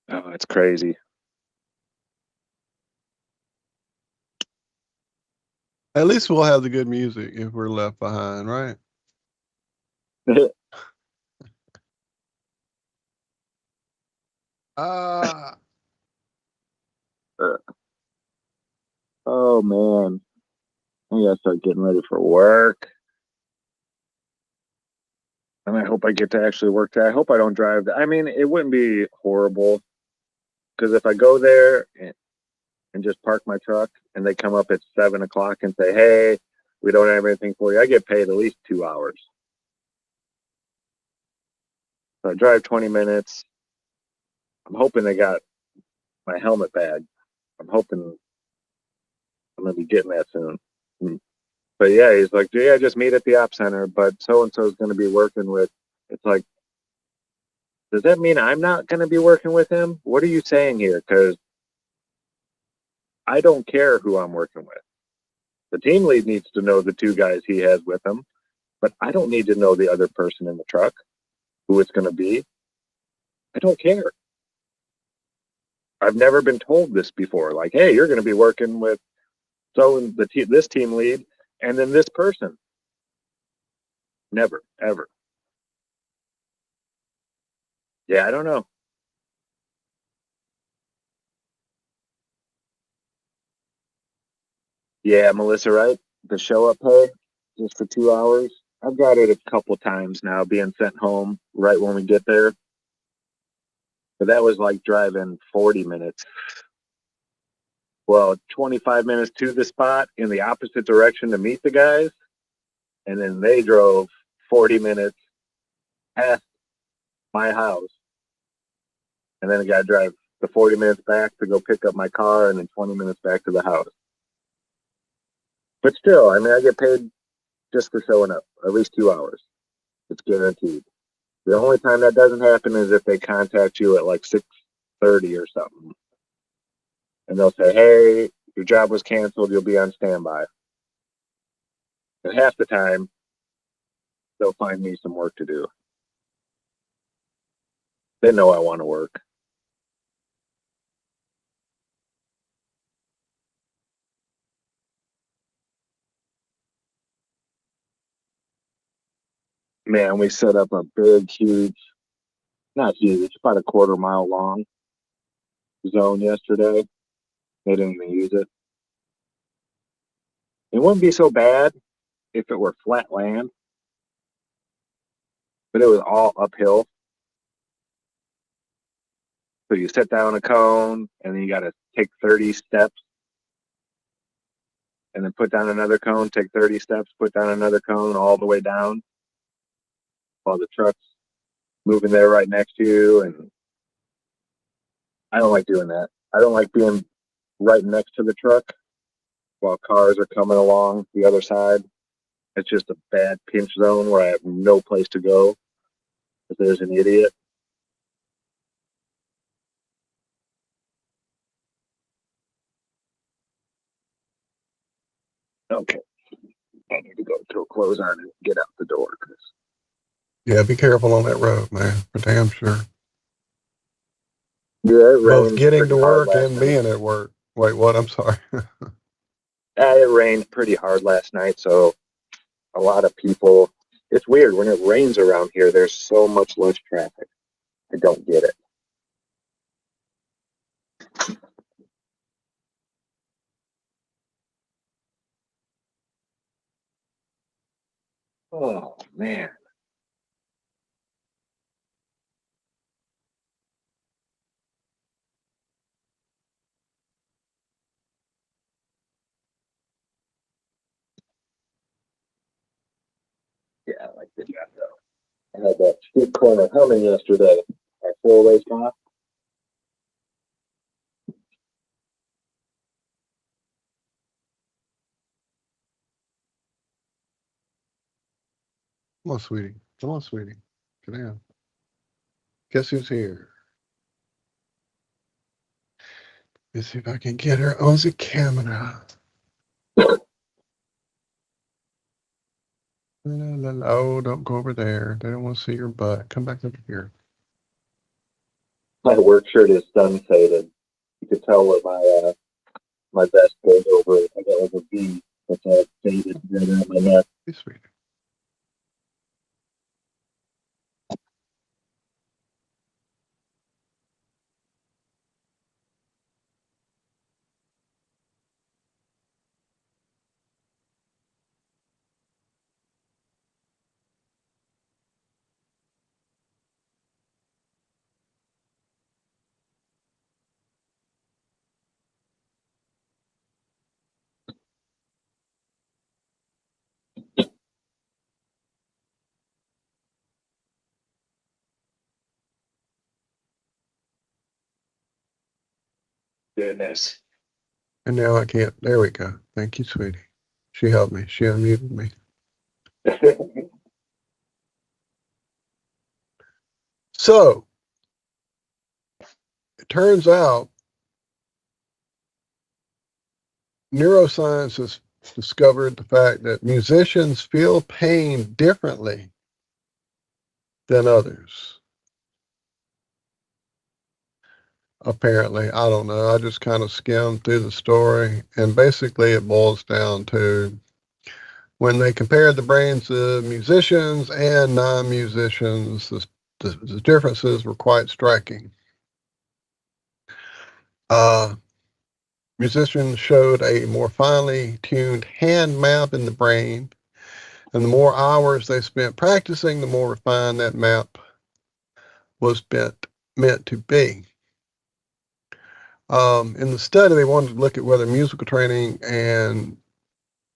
Speaker 16: Oh, it's crazy.
Speaker 15: At least we'll have the good music if we're left behind, right?
Speaker 16: Oh, man. I got to start getting ready for work. And I hope I get to actually work today. I hope I don't drive. I mean, it wouldn't be horrible. Because if I go there and just park my truck and they come up at 7 o'clock and say, hey, we don't have anything for you, I get paid at least 2 hours. So I drive 20 minutes. I'm hoping they got my helmet bag. I'm hoping I'm going to be getting that soon. But yeah, he's like, yeah, just meet at the op center, but so-and-so is going to be working with. It's like, does that mean I'm not going to be working with him? What are you saying here? Because I don't care who I'm working with. The team lead needs to know the two guys he has with him, but I don't need to know the other person in the truck, who it's going to be. I don't care. I've never been told this before. Like, hey, you're going to be working with this team lead and then this person. Never, ever. Yeah, I don't know. Yeah, Melissa, right? The show up pay just for 2 hours. I've got it a couple times now being sent home right when we get there. But that was like driving 40 minutes. Well, 25 minutes to the spot in the opposite direction to meet the guys. And then they drove 40 minutes past my house. And then I got to drive the 40 minutes back to go pick up my car and then 20 minutes back to the house. But still, I mean, I get paid just for showing up, at least 2 hours. It's guaranteed. The only time that doesn't happen is if they contact you at like 6:30 or something. And they'll say, hey, your job was canceled, you'll be on standby. And half the time, they'll find me some work to do. They know I want to work. Man, we set up a big, huge, not huge, about a quarter-mile long zone yesterday. They didn't even use it. It wouldn't be so bad if it were flat land, but it was all uphill. So you set down a cone, and then you got to take 30 steps, and then put down another cone, take 30 steps, put down another cone all the way down while the truck's moving there right next to you. And I don't like doing that. I don't like being right next to the truck while cars are coming along the other side. It's just a bad pinch zone where I have no place to go if there's an idiot. Okay. I need to go throw clothes on and get out the door.
Speaker 15: Yeah, be careful on that road, man, for damn sure.
Speaker 16: Yeah, it
Speaker 15: Both
Speaker 16: rained
Speaker 15: getting to
Speaker 16: pretty hard
Speaker 15: work
Speaker 16: last
Speaker 15: and
Speaker 16: night.
Speaker 15: being at work. Wait, what? I'm sorry.
Speaker 16: It rained pretty hard last night, so a lot of people. It's weird when it rains around here. There's so much less traffic. I don't get it. Oh man. Yeah, I like the job though. I had that street corner humming yesterday. Our four-way stop.
Speaker 15: Come on, sweetie. Come on, sweetie. Get down. Guess who's here? Let's see if I can get her on the camera. Oh, don't go over there. They don't want to see your butt. Come back over here.
Speaker 16: My work shirt is sun faded. You can tell where my vest goes over. I got like a V that's all faded right around my neck.
Speaker 15: Be sweet.
Speaker 16: Goodness.
Speaker 15: And now I can't. There we go. Thank you, sweetie. She helped me. She unmuted me. So, it turns out neuroscience has discovered the fact that musicians feel pain differently than others. Apparently, I don't know. I just kind of skimmed through the story, and basically it boils down to when they compared the brains of musicians and non-musicians, the differences were quite striking. Musicians showed a more finely tuned hand map in the brain, and the more hours they spent practicing, the more refined that map was meant to be. In the study, they wanted to look at whether musical training and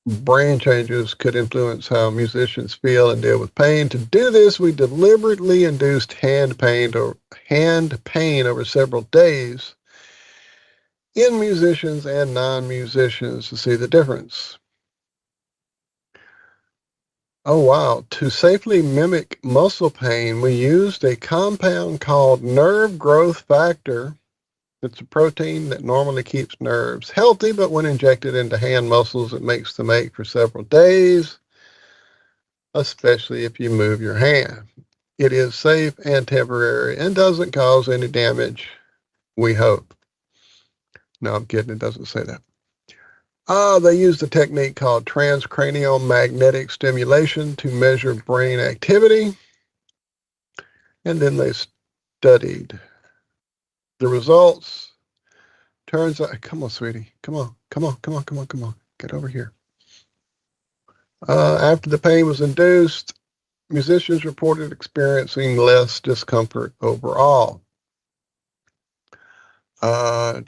Speaker 15: brain changes could influence how musicians feel and deal with pain. To do this, we deliberately induced hand pain over several days in musicians and non-musicians to see the difference. Oh, wow. To safely mimic muscle pain, we used a compound called nerve growth factor. It's a protein that normally keeps nerves healthy, but when injected into hand muscles, it makes them ache for several days, especially if you move your hand. It is safe and temporary and doesn't cause any damage, we hope. No, I'm kidding. It doesn't say that. They used a technique called transcranial magnetic stimulation to measure brain activity, and then they studied the results. Turns out, come on, sweetie. Come on. Get over here. After the pain was induced, musicians reported experiencing less discomfort overall. The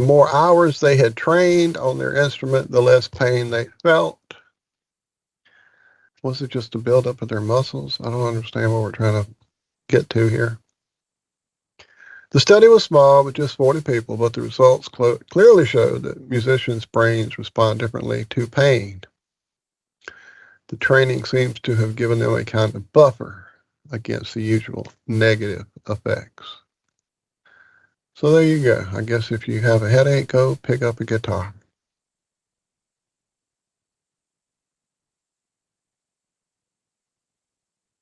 Speaker 15: more hours they had trained on their instrument, the less pain they felt. Was it just a buildup of their muscles? I don't understand what we're trying to get to here. The study was small, with just 40 people, but the results clearly showed that musicians' brains respond differently to pain. The training seems to have given them a kind of buffer against the usual negative effects. So there you go. I guess if you have a headache, go pick up a guitar.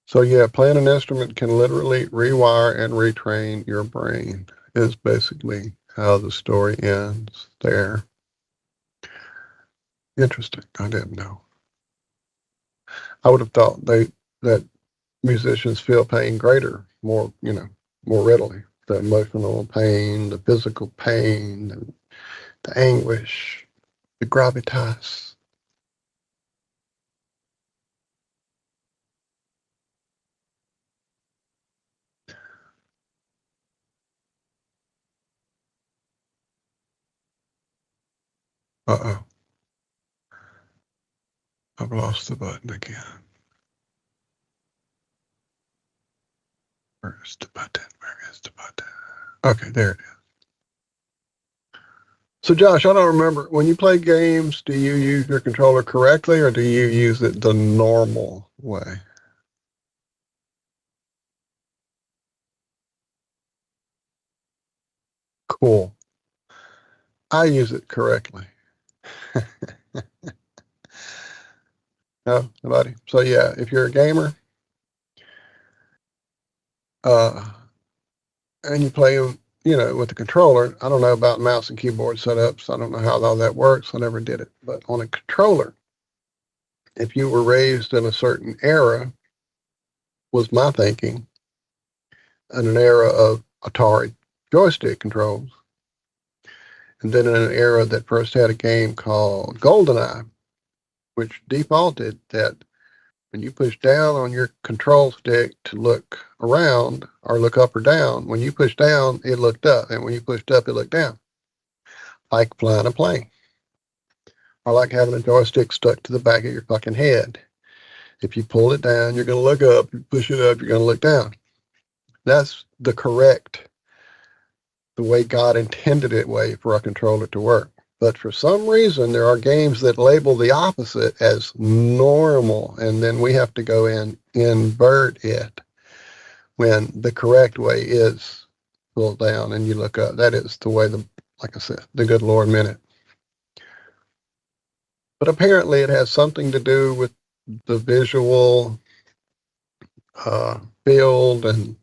Speaker 15: So yeah, playing an instrument can literally rewire and retrain your brain, is basically how the story ends there. Interesting. I didn't know. I would have thought that musicians feel pain more readily. The emotional pain, the physical pain, the anguish, the gravitas. Uh-oh. I've lost the button again. Where is the button? Okay, there it is. So Josh, I don't remember, when you play games, do you use your controller correctly or do you use it the normal way? Cool. I use it correctly. No, nobody. So yeah, if you're a gamer, and you play them, with the controller. I don't know about mouse and keyboard setups. I don't know how all that works. I never did it. But on a controller, if you were raised in a certain era, was my thinking, in an era of Atari joystick controls, and then in an era that first had a game called GoldenEye, which defaulted that when you push down on your control stick to look around or look up or down, when you push down, it looked up. And when you pushed up, it looked down. Like flying a plane. Or like having a joystick stuck to the back of your fucking head. If you pull it down, you're going to look up. You push it up, you're going to look down. That's the way God intended it way for a controller to work. But for some reason, there are games that label the opposite as normal, and then we have to go and invert it when the correct way is pull down and you look up. That is the way, like I said, the good Lord meant it. But apparently it has something to do with the visual field and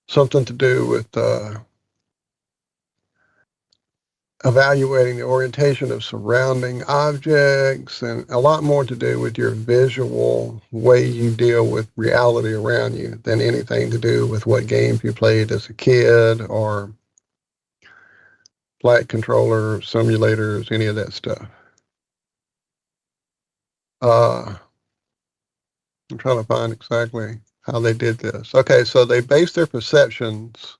Speaker 15: something to do with evaluating the orientation of surrounding objects, and a lot more to do with your visual way you deal with reality around you than anything to do with what games you played as a kid or flight controller simulators, any of that stuff. I'm trying to find exactly how they did this. Okay, so they based their perceptions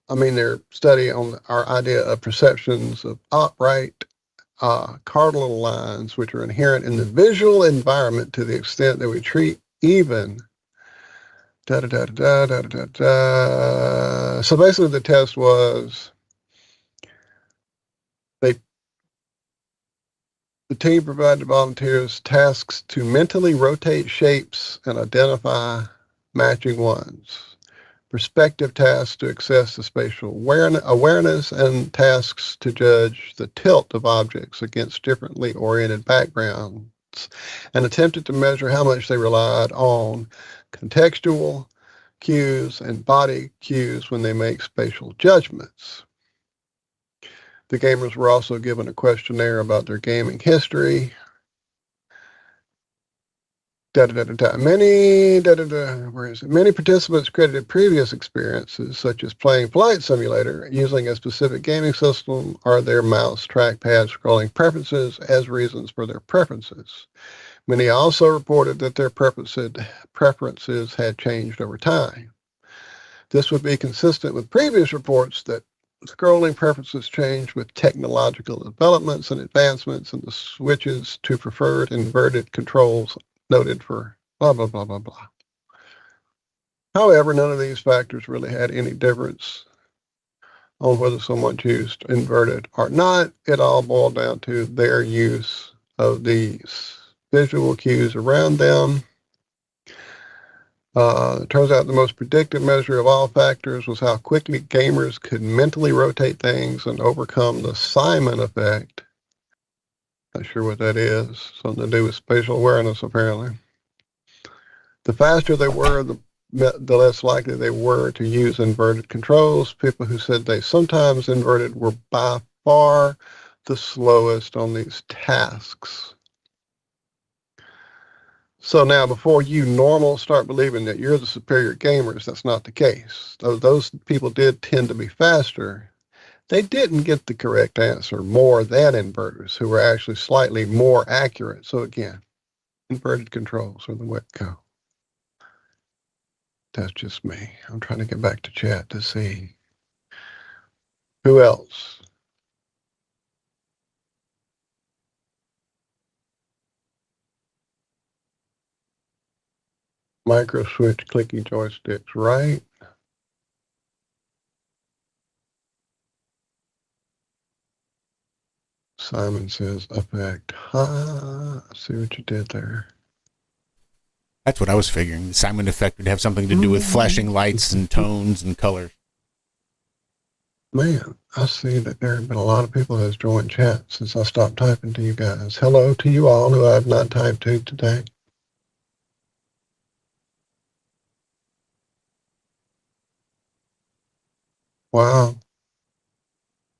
Speaker 15: their study on our idea of perceptions of upright cardinal lines, which are inherent in the visual environment to the extent that we treat even. So basically the test was the team provided volunteers tasks to mentally rotate shapes and identify matching ones. Perspective tasks to assess the spatial awareness, and tasks to judge the tilt of objects against differently oriented backgrounds, and attempted to measure how much they relied on contextual cues and body cues when they make spatial judgments. The gamers were also given a questionnaire about their gaming history. Many participants credited previous experiences, such as playing Flight Simulator, using a specific gaming system, or their mouse trackpad scrolling preferences as reasons for their preferences. Many also reported that their preferences had changed over time. This would be consistent with previous reports that scrolling preferences change with technological developments and advancements in the switches to preferred inverted controls noted for blah, blah, blah, blah, blah. However, none of these factors really had any difference on whether someone chose inverted or not. It all boiled down to their use of these visual cues around them. It turns out the most predictive measure of all factors was how quickly gamers could mentally rotate things and overcome the Simon effect. Not sure what that is. Something to do with spatial awareness, apparently. The faster they were, the less likely they were to use inverted controls. People who said they sometimes inverted were by far the slowest on these tasks. So now, before you normal start believing that you're the superior gamers, that's not the case. Though those people did tend to be faster, they didn't get the correct answer more than inverters, who were actually slightly more accurate. So again, inverted controls are the way to go. That's just me. I'm trying to get back to chat to see who else. Micro switch clicking joysticks, right? Simon says effect. I see what you did there.
Speaker 14: That's what I was figuring. The Simon effect would have something to do with flashing lights and tones and colors.
Speaker 15: Man, I see that there have been a lot of people who have joined chat since I stopped typing to you guys. Hello to you all who I have not typed to today. Wow.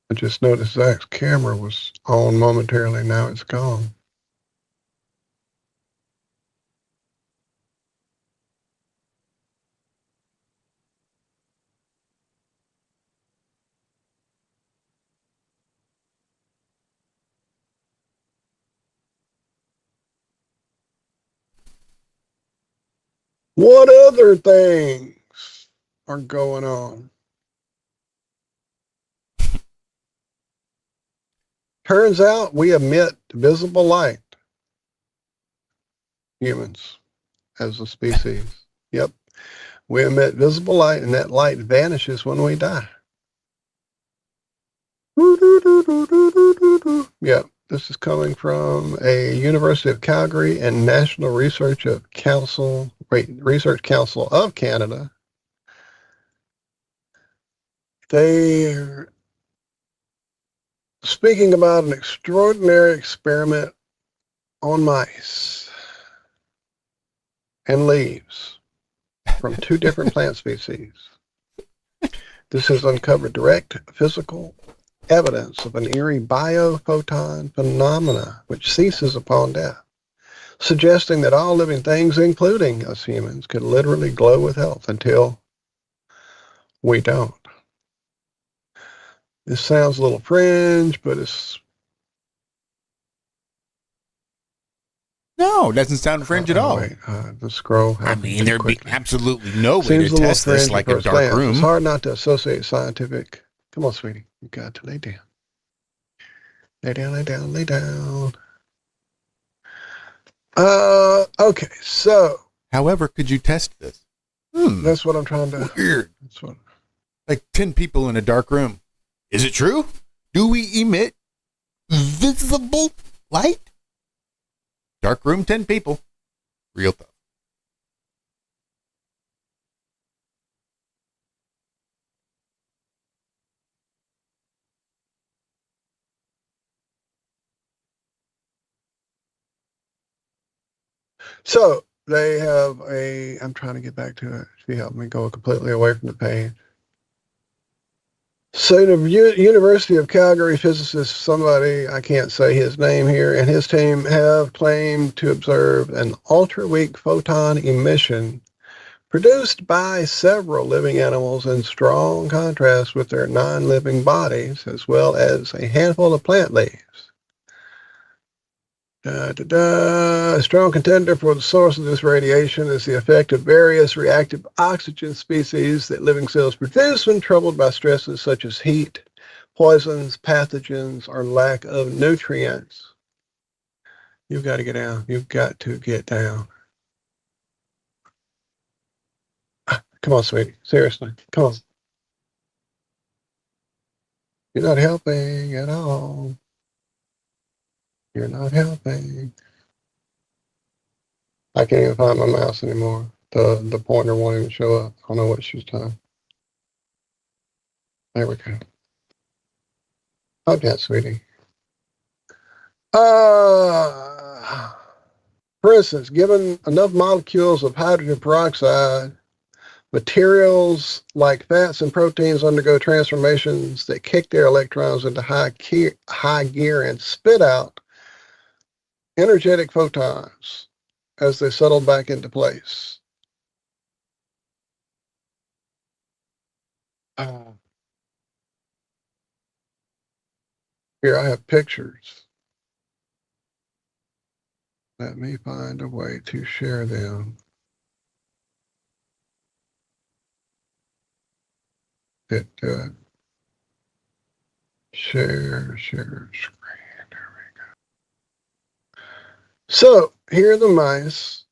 Speaker 15: I just noticed Zach's camera was on momentarily. Now it's gone. What other things are going on? Turns out we emit visible light, humans, as a species. Yep. We emit visible light, and that light vanishes when we die. Yep. This is coming from a University of Calgary and National Research Council of Canada. They speaking about an extraordinary experiment on mice and leaves from 2 different plant species. This has uncovered direct physical evidence of an eerie biophoton phenomena which ceases upon death, suggesting that all living things, including us humans, could literally glow with health until we don't. This sounds a little fringe, but it's...
Speaker 14: No, it doesn't sound fringe at all.
Speaker 15: Wait, the scroll.
Speaker 14: I mean, there'd be absolutely no way
Speaker 15: Seems
Speaker 14: to
Speaker 15: a little
Speaker 14: test this
Speaker 15: fringe
Speaker 14: like
Speaker 15: at
Speaker 14: a
Speaker 15: first
Speaker 14: dark
Speaker 15: glance.
Speaker 14: room.
Speaker 15: It's hard not to associate scientific... Come on, sweetie. You got to lay down. Lay down, lay down, lay down. Okay, so...
Speaker 14: However, could you test this?
Speaker 15: That's what I'm trying to...
Speaker 14: Weird.
Speaker 15: That's what...
Speaker 14: Like 10 people in a dark room. Is it true? Do we emit visible light? Dark room, 10 people. Real tough.
Speaker 15: So they have a... I'm trying to get back to it. She helped me go completely away from the page. So the University of Calgary physicist, somebody, I can't say his name here, and his team have claimed to observe an ultra-weak photon emission produced by several living animals in strong contrast with their non-living bodies, as well as a handful of plant leaves. A strong contender for the source of this radiation is the effect of various reactive oxygen species that living cells produce when troubled by stresses such as heat, poisons, pathogens, or lack of nutrients. You've got to get down. You've got to get down. Come on, sweetie. Seriously. Come on. You're not helping at all. You're not helping. I can't even find my mouse anymore. The pointer won't even show up. I don't know what she's done. There we go. Okay, sweetie. For instance, given enough molecules of hydrogen peroxide, materials like fats and proteins undergo transformations that kick their electrons into high gear and spit out energetic photons as they settle back into place. Here I have pictures. Let me find a way to share them. Hit share screen. There we go. So here are the mice,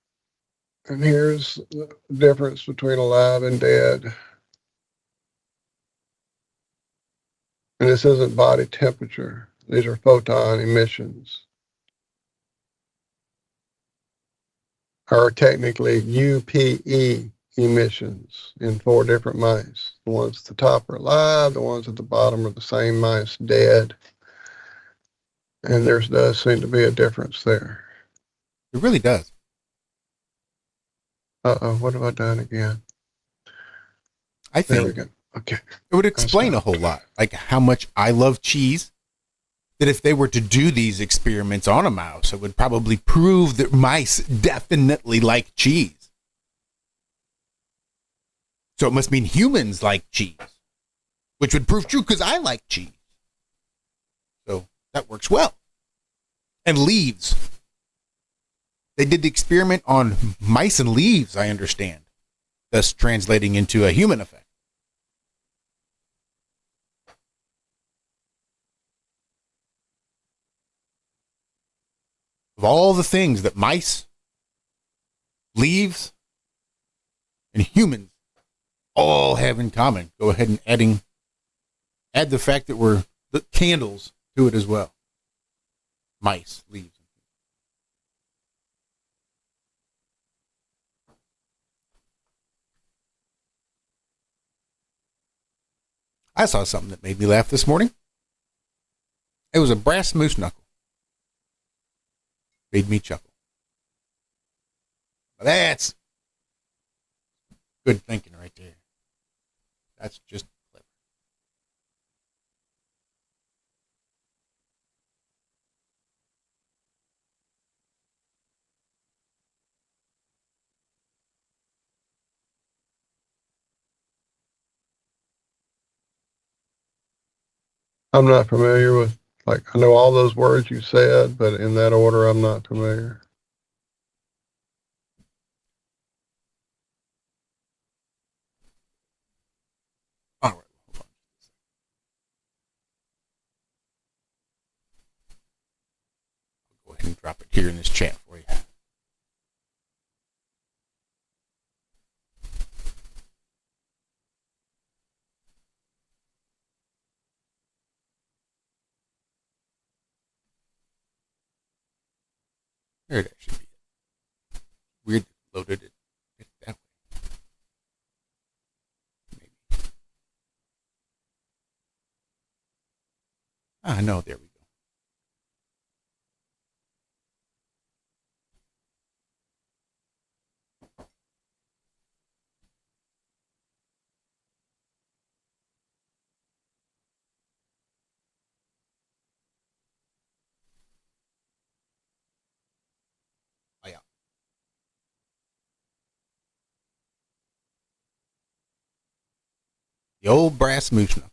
Speaker 15: and here's the difference between alive and dead. And this isn't body temperature. These are photon emissions. Or technically UPE emissions in 4 different mice. The ones at the top are alive, the ones at the bottom are the same mice dead. And there does seem to be a difference there.
Speaker 14: It really does.
Speaker 15: Uh-oh, what have I done again?
Speaker 14: I think
Speaker 15: there we go. Okay.
Speaker 14: It would explain a whole lot, like how much I love cheese. That if they were to do these experiments on a mouse, it would probably prove that mice definitely like cheese. So it must mean humans like cheese, which would prove true because I like cheese. So that works well. And leaves. They did the experiment on mice and leaves, I understand, thus translating into a human effect. Of all the things that mice, leaves, and humans all have in common, go ahead and add the fact that we're the candles to it as well. Mice, leaves. I saw something that made me laugh this morning. It was a brass moose knuckle. Made me chuckle. That's good thinking right there. That's just clever.
Speaker 15: I'm not familiar with, like, I know all those words you said, but in that order, I'm not familiar.
Speaker 14: All right. Hold on. I'll go ahead and drop it here in this chat for you. There it should be. Weird loaded it that way. Maybe. No, there we go. Oh, yeah. The old brass moose knuckle.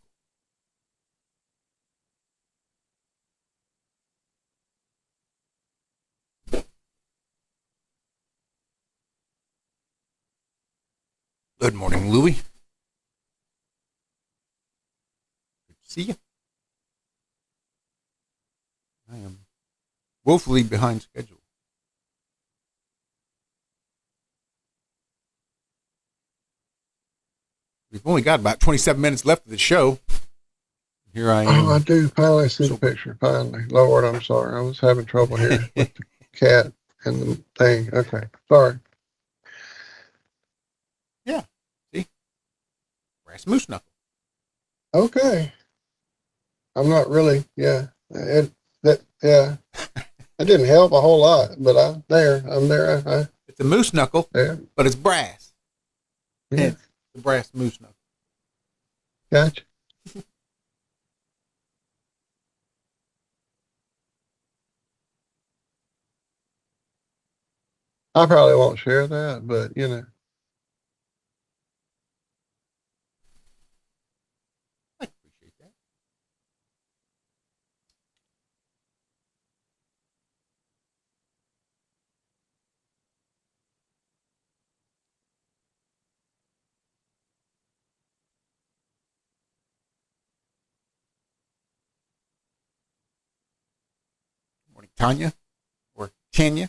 Speaker 14: Good morning, Louie. Good to see you. I am woefully behind schedule. We've only got about 27 minutes left of the show. Here I am.
Speaker 15: Oh, I do finally see the picture. Finally. Lord, I'm sorry. I was having trouble here with the cat and the thing. Okay. Sorry.
Speaker 14: Yeah. See? Brass moose knuckle.
Speaker 15: Okay. I'm not really, yeah. Yeah. It didn't help a whole lot, but I'm there.
Speaker 14: It's a moose knuckle,
Speaker 15: there.
Speaker 14: But it's brass.
Speaker 15: Yeah.
Speaker 14: It's the brass moose knuckle.
Speaker 15: Gotcha. I probably won't share that, but you know.
Speaker 14: I appreciate that. Good morning, Tanya or Tanya.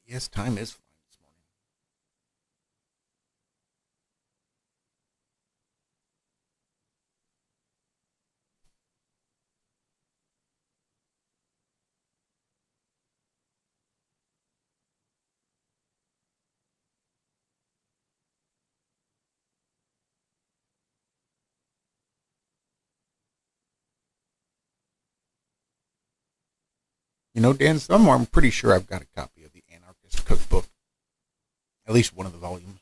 Speaker 14: Yes, time is flying this morning. You know, Dan, somewhere I'm pretty sure I've got a copy of the Anarchist Cookbook. At least one of the volumes.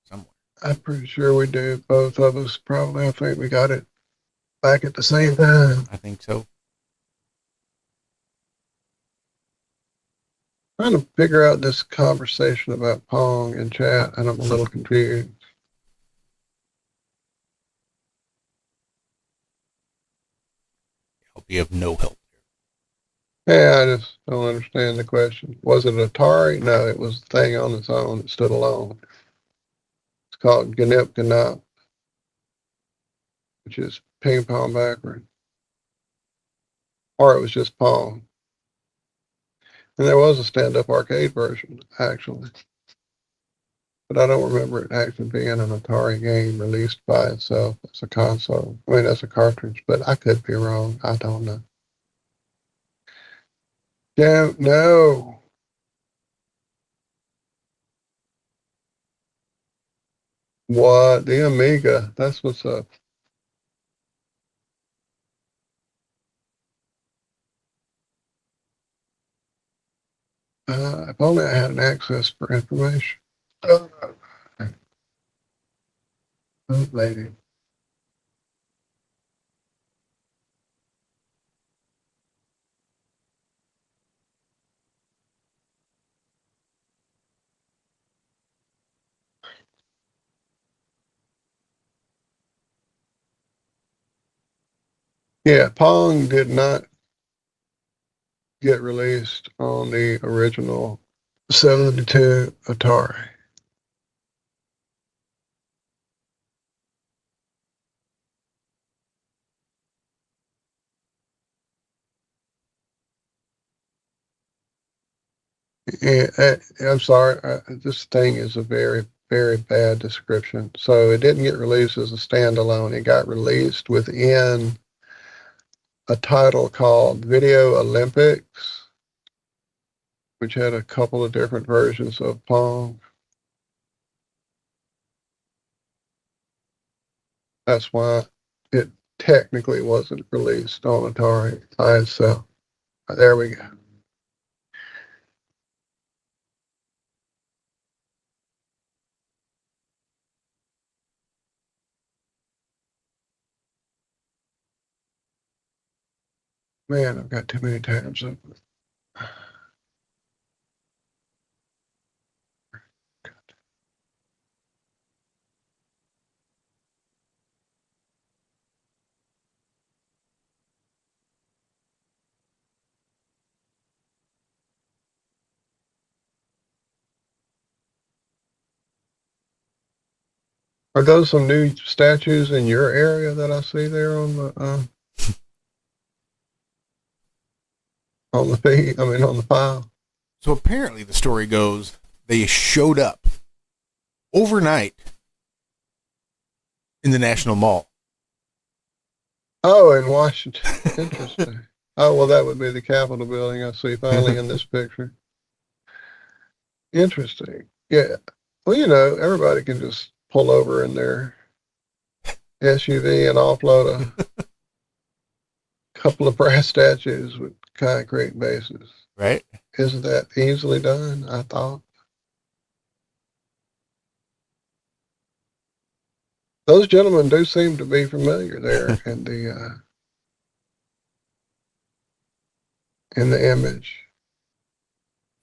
Speaker 14: Somewhere.
Speaker 15: I'm pretty sure we do. Both of us probably. I think we got it back at the same time.
Speaker 14: I think so.
Speaker 15: Trying to figure out this conversation about Pong in chat, and I'm a little confused.
Speaker 14: I'll be of no help.
Speaker 15: Yeah, I just don't understand the question. Was it Atari? No, it was the thing on its own. It stood alone. It's called Gnip Gnop, which is ping pong backward. Or it was just Pong. And there was a stand-up arcade version, actually. But I don't remember it actually being an Atari game released by itself as a console. I mean, as a cartridge, but I could be wrong. I don't know. Don't know. What? The Amiga. That's what's up. If only I had an access for information. Oh, lady. Yeah, Pong did not get released on the original 72 Atari. Yeah, I'm sorry. This thing is a very, very bad description. So it didn't get released as a standalone. It got released within a title called Video Olympics, which had a couple of different versions of Pong. That's why it technically wasn't released on Atari by itself. There we go. Man, I've got too many tabs open. Are those some new statues in your area that I see there on the feed? I mean, on the file.
Speaker 14: So apparently the story goes they showed up overnight in the National Mall.
Speaker 15: Oh, in Washington. Interesting. Oh, well, that would be the Capitol building I see finally in this picture. Interesting. Yeah. Well, you know, everybody can just pull over in their SUV and offload a couple of brass statues with concrete bases.
Speaker 14: Right.
Speaker 15: Isn't that easily done, I thought? Those gentlemen do seem to be familiar there in the image.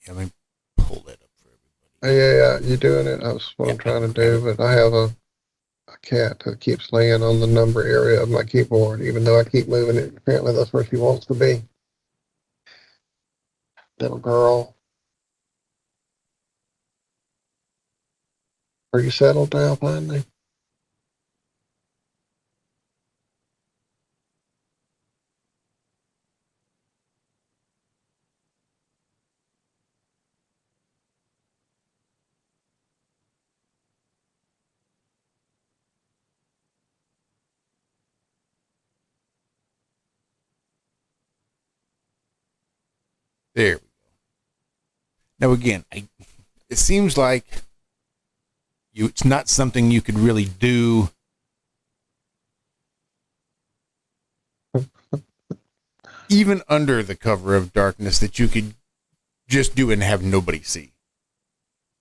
Speaker 14: Yeah, let me pull that up for
Speaker 15: everybody. Yeah, you doing it? That's what I'm trying to do, but I have a cat that keeps laying on the number area of my keyboard, even though I keep moving it. Apparently that's where she wants to be. Little girl. Are you settled now finally?
Speaker 14: There we go. Now again, it seems like it's not something you could really do even under the cover of darkness that you could just do and have nobody see.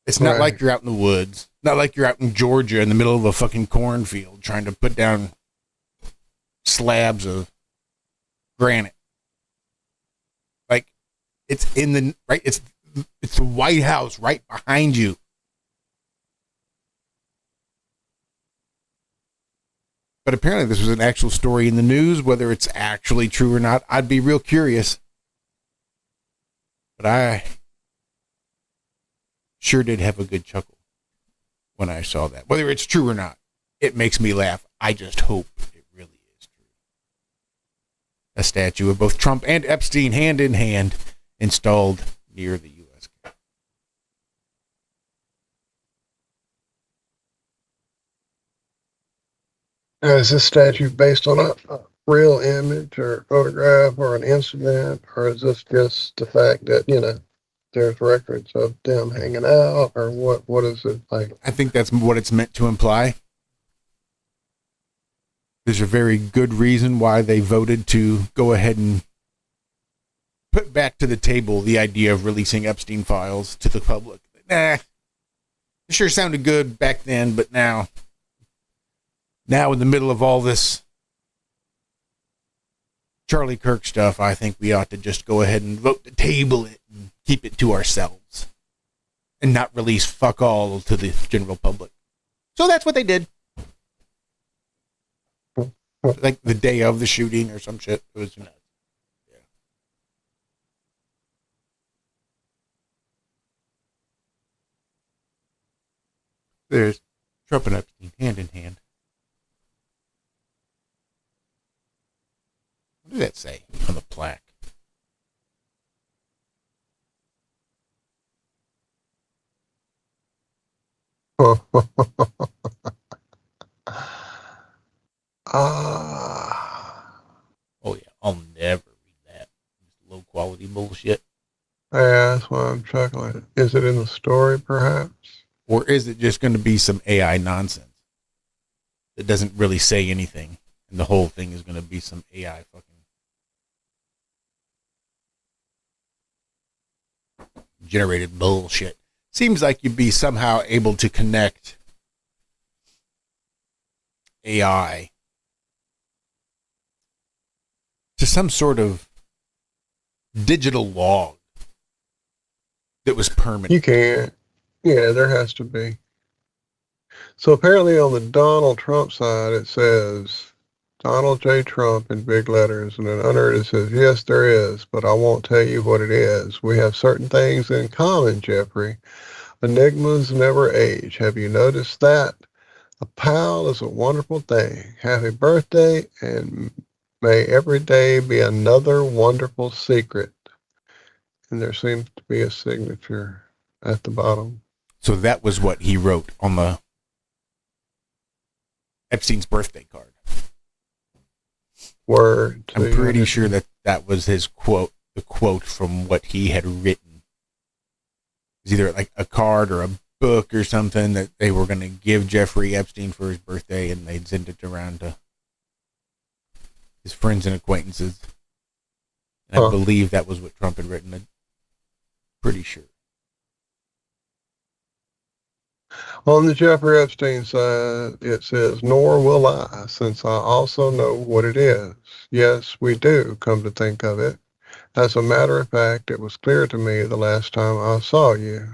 Speaker 14: It's not like you're out in the woods, not like you're out in Georgia in the middle of a fucking cornfield trying to put down slabs of granite. Like it's in the right, it's the White House right behind you. But apparently this was an actual story in the news. Whether it's actually true or not, I'd be real curious. But I sure did have a good chuckle when I saw that. Whether it's true or not, it makes me laugh. I just hope it really is true. A statue of both Trump and Epstein hand in hand installed near the U.S. Capitol.
Speaker 15: Is this statue based on a real image or photograph or an incident, or is this just the fact that, you know, there's records of them hanging out, or what is it like?
Speaker 14: I think that's what it's meant to imply. There's a very good reason why they voted to go ahead and put back to the table the idea of releasing Epstein files to the public. It sure sounded good back then, but now in the middle of all this Charlie Kirk stuff, I think we ought to just go ahead and vote to table it and keep it to ourselves and not release fuck all to the general public. So that's what they did. Like the day of the shooting or some shit. It was nuts. Yeah. There's Trump and Epstein hand in hand. What did that say on the plaque? Oh yeah, I'll never read that. It's low quality bullshit.
Speaker 15: Yeah, that's why I'm chuckling. Is it in the story, perhaps?
Speaker 14: Or is it just going to be some AI nonsense that doesn't really say anything, and the whole thing is going to be some AI fucking generated bullshit? Seems like you'd be somehow able to connect AI to some sort of digital log that was permanent.
Speaker 15: You can't. Yeah, there has to be. So apparently on the Donald Trump side, it says Donald J. Trump in big letters, and then under it says, yes, there is, but I won't tell you what it is. We have certain things in common, Jeffrey. Enigmas never age. Have you noticed that? A pal is a wonderful thing. Happy birthday, and may every day be another wonderful secret. And there seems to be a signature at the bottom.
Speaker 14: So that was what he wrote on the Epstein's birthday card.
Speaker 15: Word.
Speaker 14: I'm pretty sure that was his quote, the quote from what he had written. It was either like a card or a book or something that they were going to give Jeffrey Epstein for his birthday, and they'd send it around to his friends and acquaintances. And I believe that was what Trump had written. I'm pretty sure.
Speaker 15: On the Jeffrey Epstein side, it says, nor will I, since I also know what it is. Yes, we do, come to think of it. As a matter of fact, it was clear to me the last time I saw you.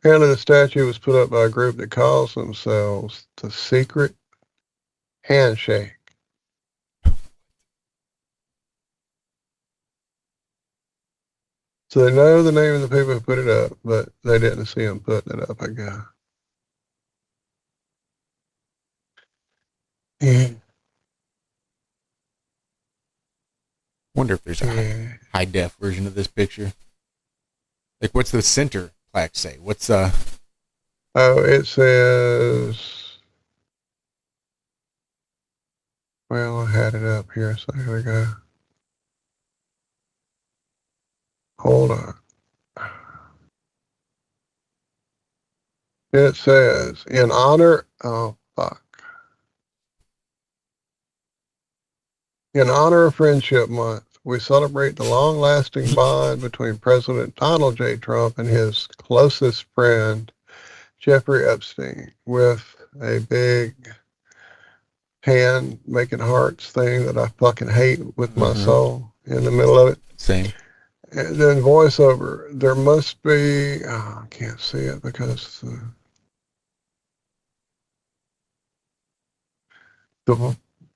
Speaker 15: Apparently the statue was put up by a group that calls themselves the Secret Handshake. So they know the name of the people who put it up, but they didn't see them putting it up, I guess. Yeah.
Speaker 14: Wonder if there's a high def version of this picture. Like, what's the center plaque say? What's
Speaker 15: Oh, it says. Well, I had it up here a second ago. Hold on. It says, in honor, oh, fuck. In honor of Friendship Month, we celebrate the long-lasting bond between President Donald J. Trump and his closest friend, Jeffrey Epstein, with a big hand making hearts thing that I fucking hate with my soul in the middle of it.
Speaker 14: Same.
Speaker 15: And then voiceover, there must be, I can't see it because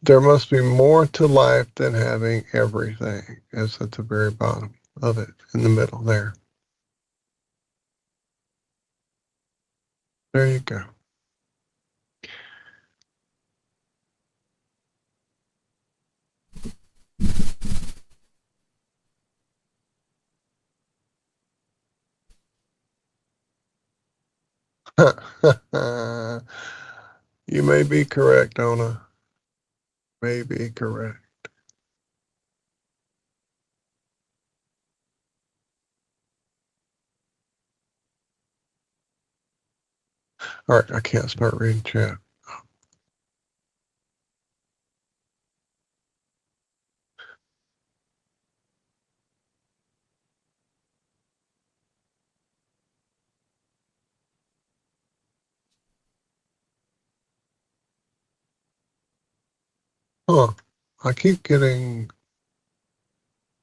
Speaker 15: there must be more to life than having everything. It's at the very bottom of it, in the middle there. There you go. You may be correct, Ona. may be correct. All right, I can't start reading chat. Huh. I keep getting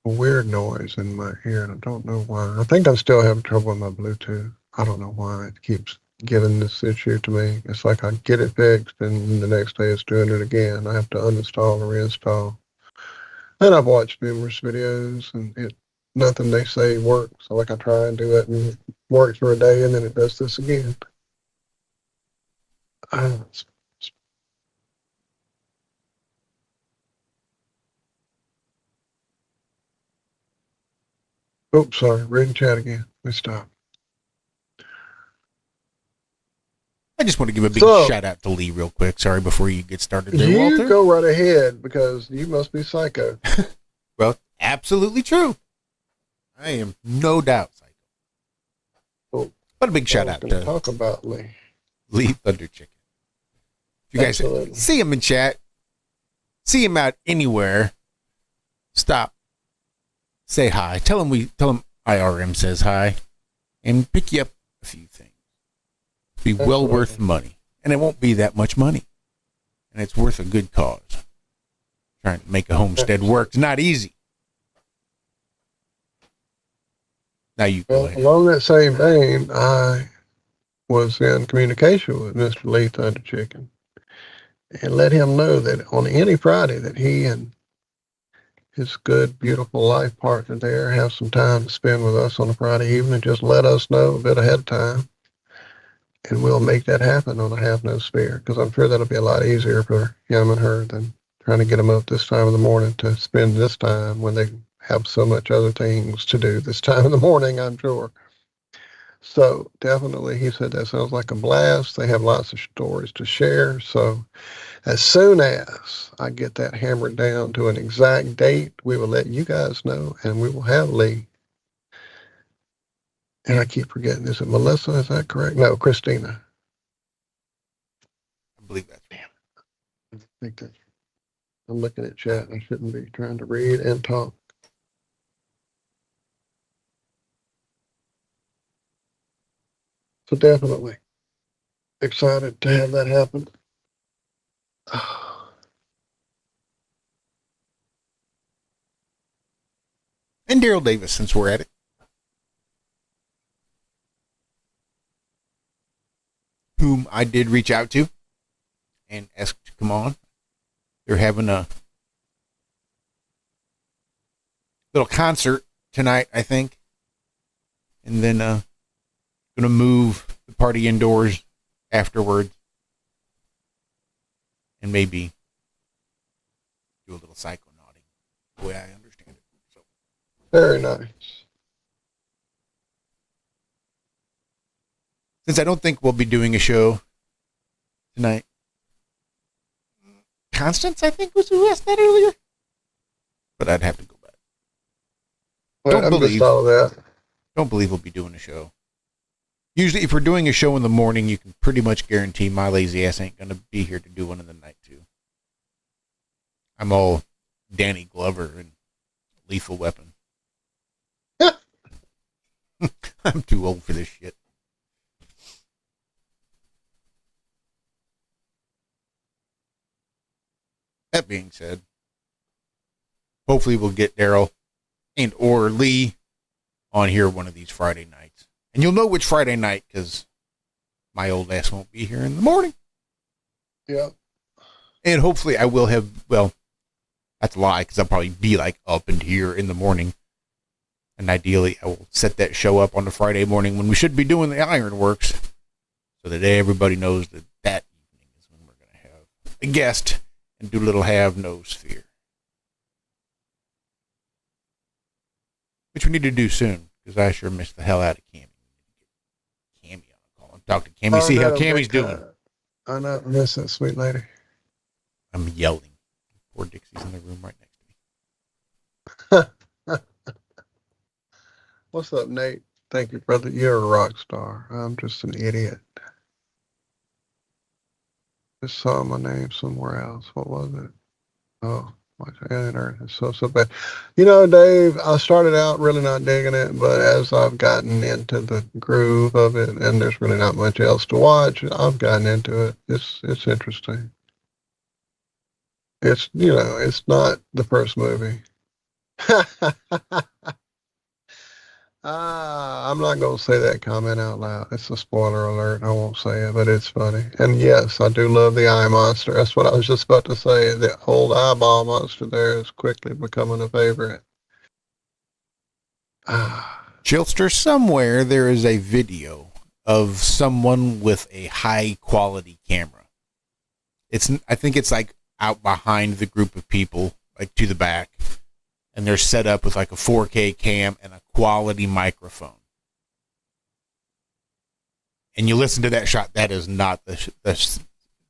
Speaker 15: a weird noise in my ear, and I don't know why. I think I'm still having trouble with my Bluetooth. I don't know why it keeps giving this issue to me. It's like I get it fixed, and the next day it's doing it again. I have to uninstall and reinstall. And I've watched numerous videos, and nothing they say works. So like I try and do it, and it works for a day, and then it does this again. It's Oops, sorry. Reading chat again. Let me stop.
Speaker 14: I just want to give a big shout out to Lee real quick. Sorry, before you get started there,
Speaker 15: You
Speaker 14: Walter.
Speaker 15: go right ahead because you must be psycho.
Speaker 14: Well, absolutely true. I am no doubt psycho.
Speaker 15: Oh,
Speaker 14: but a big shout out to
Speaker 15: talk about Lee.
Speaker 14: Lee Thunder Chicken. If you guys
Speaker 15: Absolutely.
Speaker 14: see him in chat, see him out anywhere, stop, say hi, tell him IRM says hi, and pick you up a few things. Be well worth the money, and it won't be that much money, and it's worth a good cause. Trying to make a homestead work is not easy. Now you go ahead.
Speaker 15: Along that same vein, I was in communication with Mr. Lee Thunder Chicken and let him know that on any Friday that he and his good, beautiful life partner there have some time to spend with us on a Friday evening. Just let us know a bit ahead of time, and we'll make that happen on a half-nose sphere, because I'm sure that'll be a lot easier for him and her than trying to get them up this time of the morning to spend this time when they have so much other things to do this time of the morning, I'm sure. So definitely, he said that sounds like a blast. They have lots of stories to share. So as soon as I get that hammered down to an exact date, we will let you guys know, and we will have Lee. And I keep forgetting, is it Melissa? Is that correct? No, Christina.
Speaker 14: I believe that's
Speaker 15: I think that's, I'm looking at chat. I shouldn't be trying to read and talk. So definitely excited to have that happen.
Speaker 14: And Daryl Davis, since we're at it. Whom I did reach out to and ask to come on. They're having a little concert tonight, I think. And then going to move the party indoors afterwards. And maybe do a little psychonauting, the way I understand it. So.
Speaker 15: Very nice.
Speaker 14: Since I don't think we'll be doing a show tonight. Constance, I think, was who asked that earlier. But I'd have to go back.
Speaker 15: Well, I missed all of that.
Speaker 14: Don't believe we'll be doing a show. Usually, if we're doing a show in the morning, you can pretty much guarantee my lazy ass ain't going to be here to do one in the night, too. I'm all Danny Glover and Lethal Weapon. I'm too old for this shit. That being said, hopefully we'll get Daryl and or Lee on here one of these Friday nights. And you'll know which Friday night, because my old ass won't be here in the morning.
Speaker 15: Yeah.
Speaker 14: And hopefully I will have, well, that's a lie, because I'll probably be like up and here in the morning. And ideally I will set that show up on the Friday morning when we should be doing the Ironworks, so that everybody knows that that evening is when we're going to have a guest and do a little have-no sphere. Which we need to do soon, because I sure missed the hell out of Cami. Cami on a call and talk to Cami, see how Cami's doing.
Speaker 15: I know, I miss that sweet lady.
Speaker 14: I'm yelling. Poor Dixie's in the room right next to me.
Speaker 15: What's up, Nate? Thank you, brother. You're a rock star. I'm just an idiot. Just saw my name somewhere else. What was it? Oh, my internet is so bad. You know, Dave, I started out really not digging it, but as I've gotten into the groove of it, and there's really not much else to watch, I've gotten into it. It's interesting. It's, you know, it's not the first movie. I'm not going to say that comment out loud. It's a spoiler alert. I won't say it, but it's funny. And yes, I do love the eye monster. That's what I was just about to say. The old eyeball monster there is quickly becoming a favorite.
Speaker 14: Chilster, somewhere there is a video of someone with a high quality camera. I think it's like out behind the group of people, like to the back. And they're set up with like a 4K cam and a quality microphone. And you listen to that shot, that is not the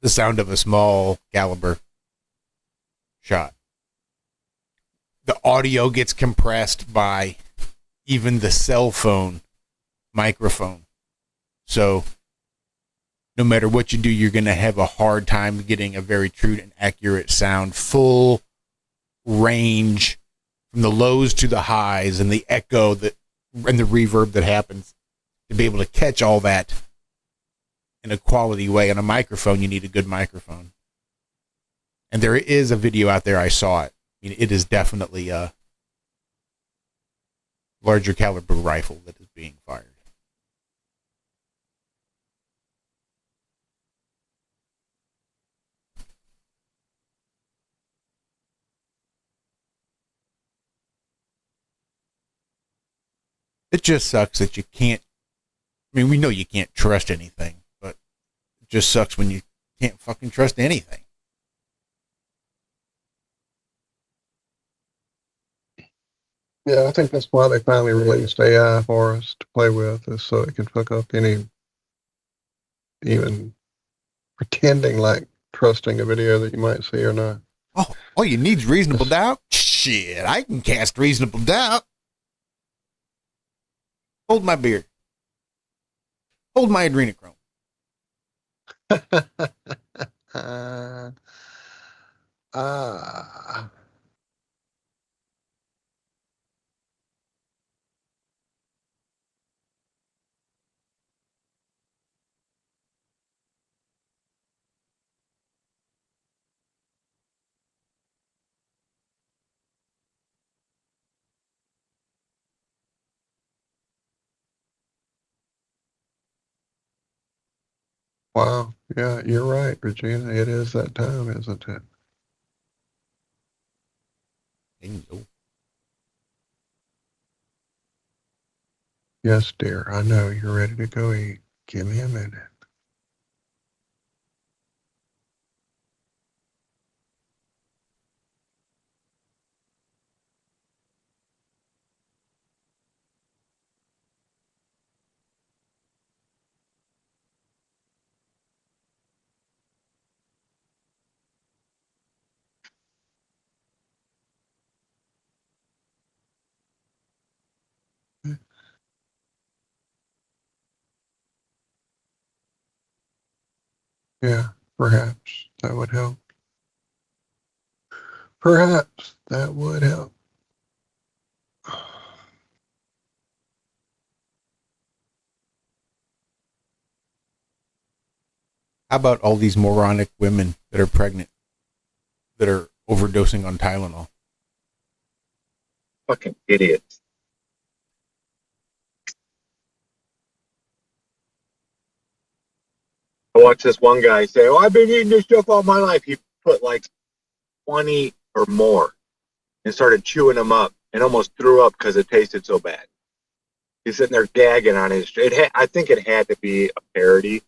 Speaker 14: sound of a small caliber shot. The audio gets compressed by even the cell phone microphone. So no matter what you do, you're going to have a hard time getting a very true and accurate sound, full range from the lows to the highs and the echo and the reverb that happens. To be able to catch all that in a quality way. On a microphone, you need a good microphone. And there is a video out there. I saw it. I mean, it is definitely a larger caliber rifle that is being fired. It just sucks that you can't, I mean, we know you can't trust anything, but it just sucks when you can't fucking trust anything.
Speaker 15: Yeah, I think that's why they finally released AI for us to play with, is so it can fuck up any, even pretending like trusting a video that you might see or not.
Speaker 14: Oh, all you need is reasonable doubt? Shit, I can cast reasonable doubt. Hold my beer. Hold my adrenochrome.
Speaker 15: Wow. Yeah, you're right, Regina. It is that time, isn't it?
Speaker 14: Bingo.
Speaker 15: Yes, dear. I know you're ready to go eat. Give me a minute. Yeah, perhaps that would help. Perhaps that would help.
Speaker 14: How about all these moronic women that are pregnant, that are overdosing on Tylenol?
Speaker 16: Fucking idiots. I watched this one guy say, "Oh, I've been eating this stuff all my life." He put like 20 or more and started chewing them up and almost threw up because it tasted so bad. He's sitting there gagging on his. I think it had to be a parody.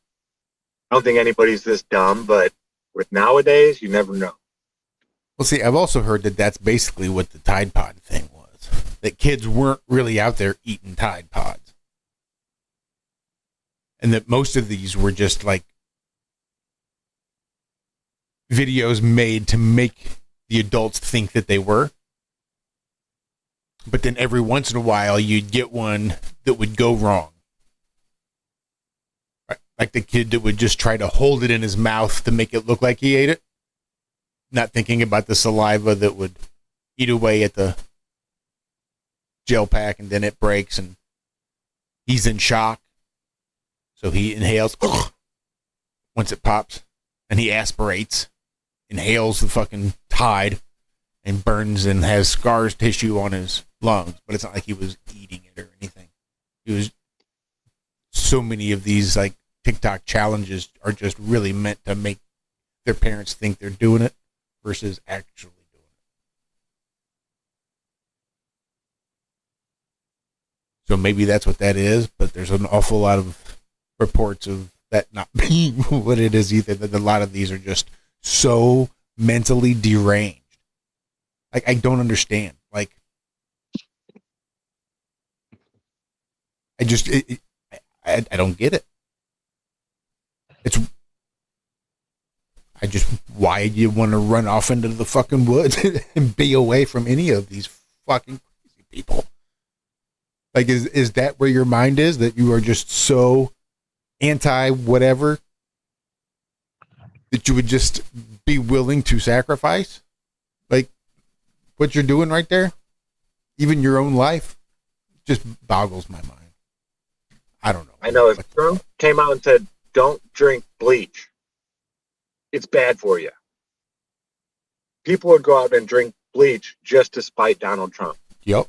Speaker 16: I don't think anybody's this dumb, but with nowadays, you never know.
Speaker 14: Well, see, I've also heard that that's basically what the Tide Pod thing was. That kids weren't really out there eating Tide Pods. And that most of these were just like videos made to make the adults think that they were. But then every once in a while, you'd get one that would go wrong. Right? Like the kid that would just try to hold it in his mouth to make it look like he ate it, not thinking about the saliva that would eat away at the gel pack, and then it breaks, and he's in shock. So he inhales once it pops, and he aspirates, inhales the fucking tide, and burns and has scars tissue on his lungs. But it's not like he was eating it or anything. It was so many of these like TikTok challenges are just really meant to make their parents think they're doing it versus actually doing it. So maybe that's what that is, but there's an awful lot of reports of that not being what it is either. That a lot of these are just so mentally deranged. Like, I don't understand. Like, I just, I don't get it. Why you want to run off into the fucking woods and be away from any of these fucking crazy people? Like, is that where your mind is? That you are just so anti whatever that you would just be willing to sacrifice? Like, what you're doing right there, even your own life, just boggles my mind. I don't know.
Speaker 16: I know if Trump came out and said, don't drink bleach, it's bad for you, people would go out and drink bleach just to spite Donald Trump.
Speaker 14: Yep.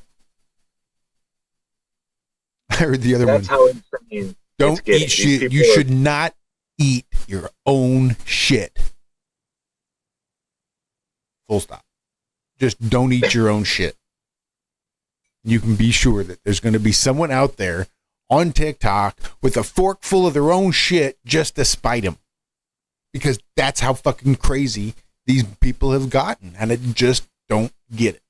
Speaker 14: I heard the other
Speaker 16: That's
Speaker 14: one.
Speaker 16: how insane.
Speaker 14: Don't eat shit. You should not eat your own shit. Full stop. Just don't eat your own shit. You can be sure that there's going to be someone out there on TikTok with a fork full of their own shit just to spite him. Because that's how fucking crazy these people have gotten. And I just don't get it.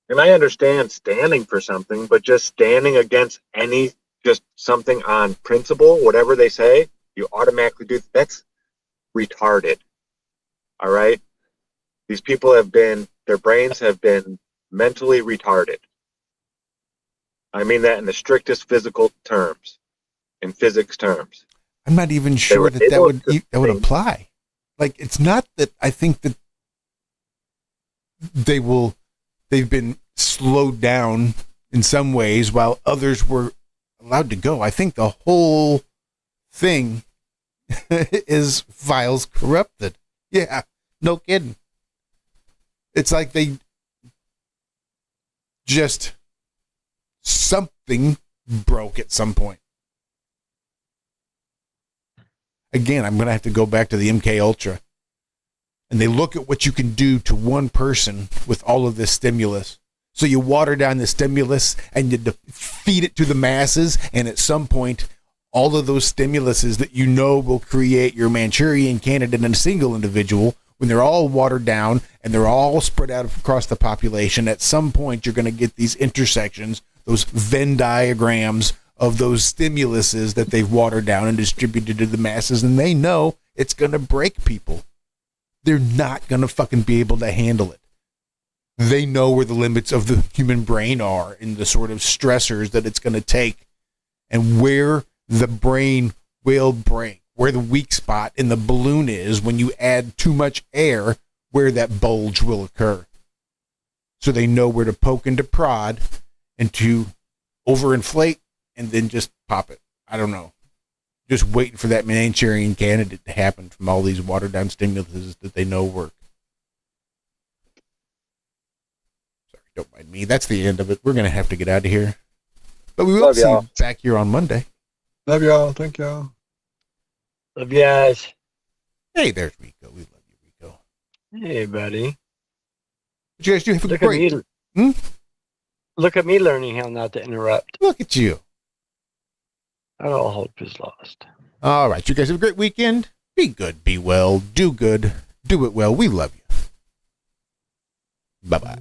Speaker 16: And I understand standing for something, but just standing against just something on principle, whatever they say, you automatically do. That's retarded. All right? These people their brains have been mentally retarded. I mean that in the strictest physical terms, in physics terms.
Speaker 14: I'm not even sure that would apply. Like, it's not that I think that they've been slowed down in some ways while others were allowed to go. I think the whole thing is files corrupted. Yeah, no kidding. It's like they just, something broke at some point. Again, I'm going to have to go back to the MK Ultra. And they look at what you can do to one person with all of this stimulus. So you water down the stimulus and you feed it to the masses. And at some point, all of those stimuluses that you know will create your Manchurian candidate in a single individual, when they're all watered down and they're all spread out across the population, at some point you're going to get these intersections, those Venn diagrams of those stimuluses that they've watered down and distributed to the masses. And they know it's going to break people. They're not going to fucking be able to handle it. They know where the limits of the human brain are and the sort of stressors that it's going to take and where the brain will break, where the weak spot in the balloon is when you add too much air, where that bulge will occur. So they know where to poke and to prod and to overinflate and then just pop it. I don't know. Just waiting for that Manchurian candidate to happen from all these watered down stimuluses that they know work. Sorry, don't mind me. That's the end of it. We're going to have to get out of here. But we will see you back here on Monday.
Speaker 15: Love y'all. Thank y'all.
Speaker 17: Love you guys.
Speaker 14: Hey, there's Rico. We love you, Rico.
Speaker 17: Hey, buddy.
Speaker 14: But you guys do have a great...
Speaker 17: Look at me learning how not to interrupt.
Speaker 14: Look at you.
Speaker 17: All hope is lost.
Speaker 14: All right. You guys have a great weekend. Be good. Be well. Do good. Do it well. We love you. Bye-bye.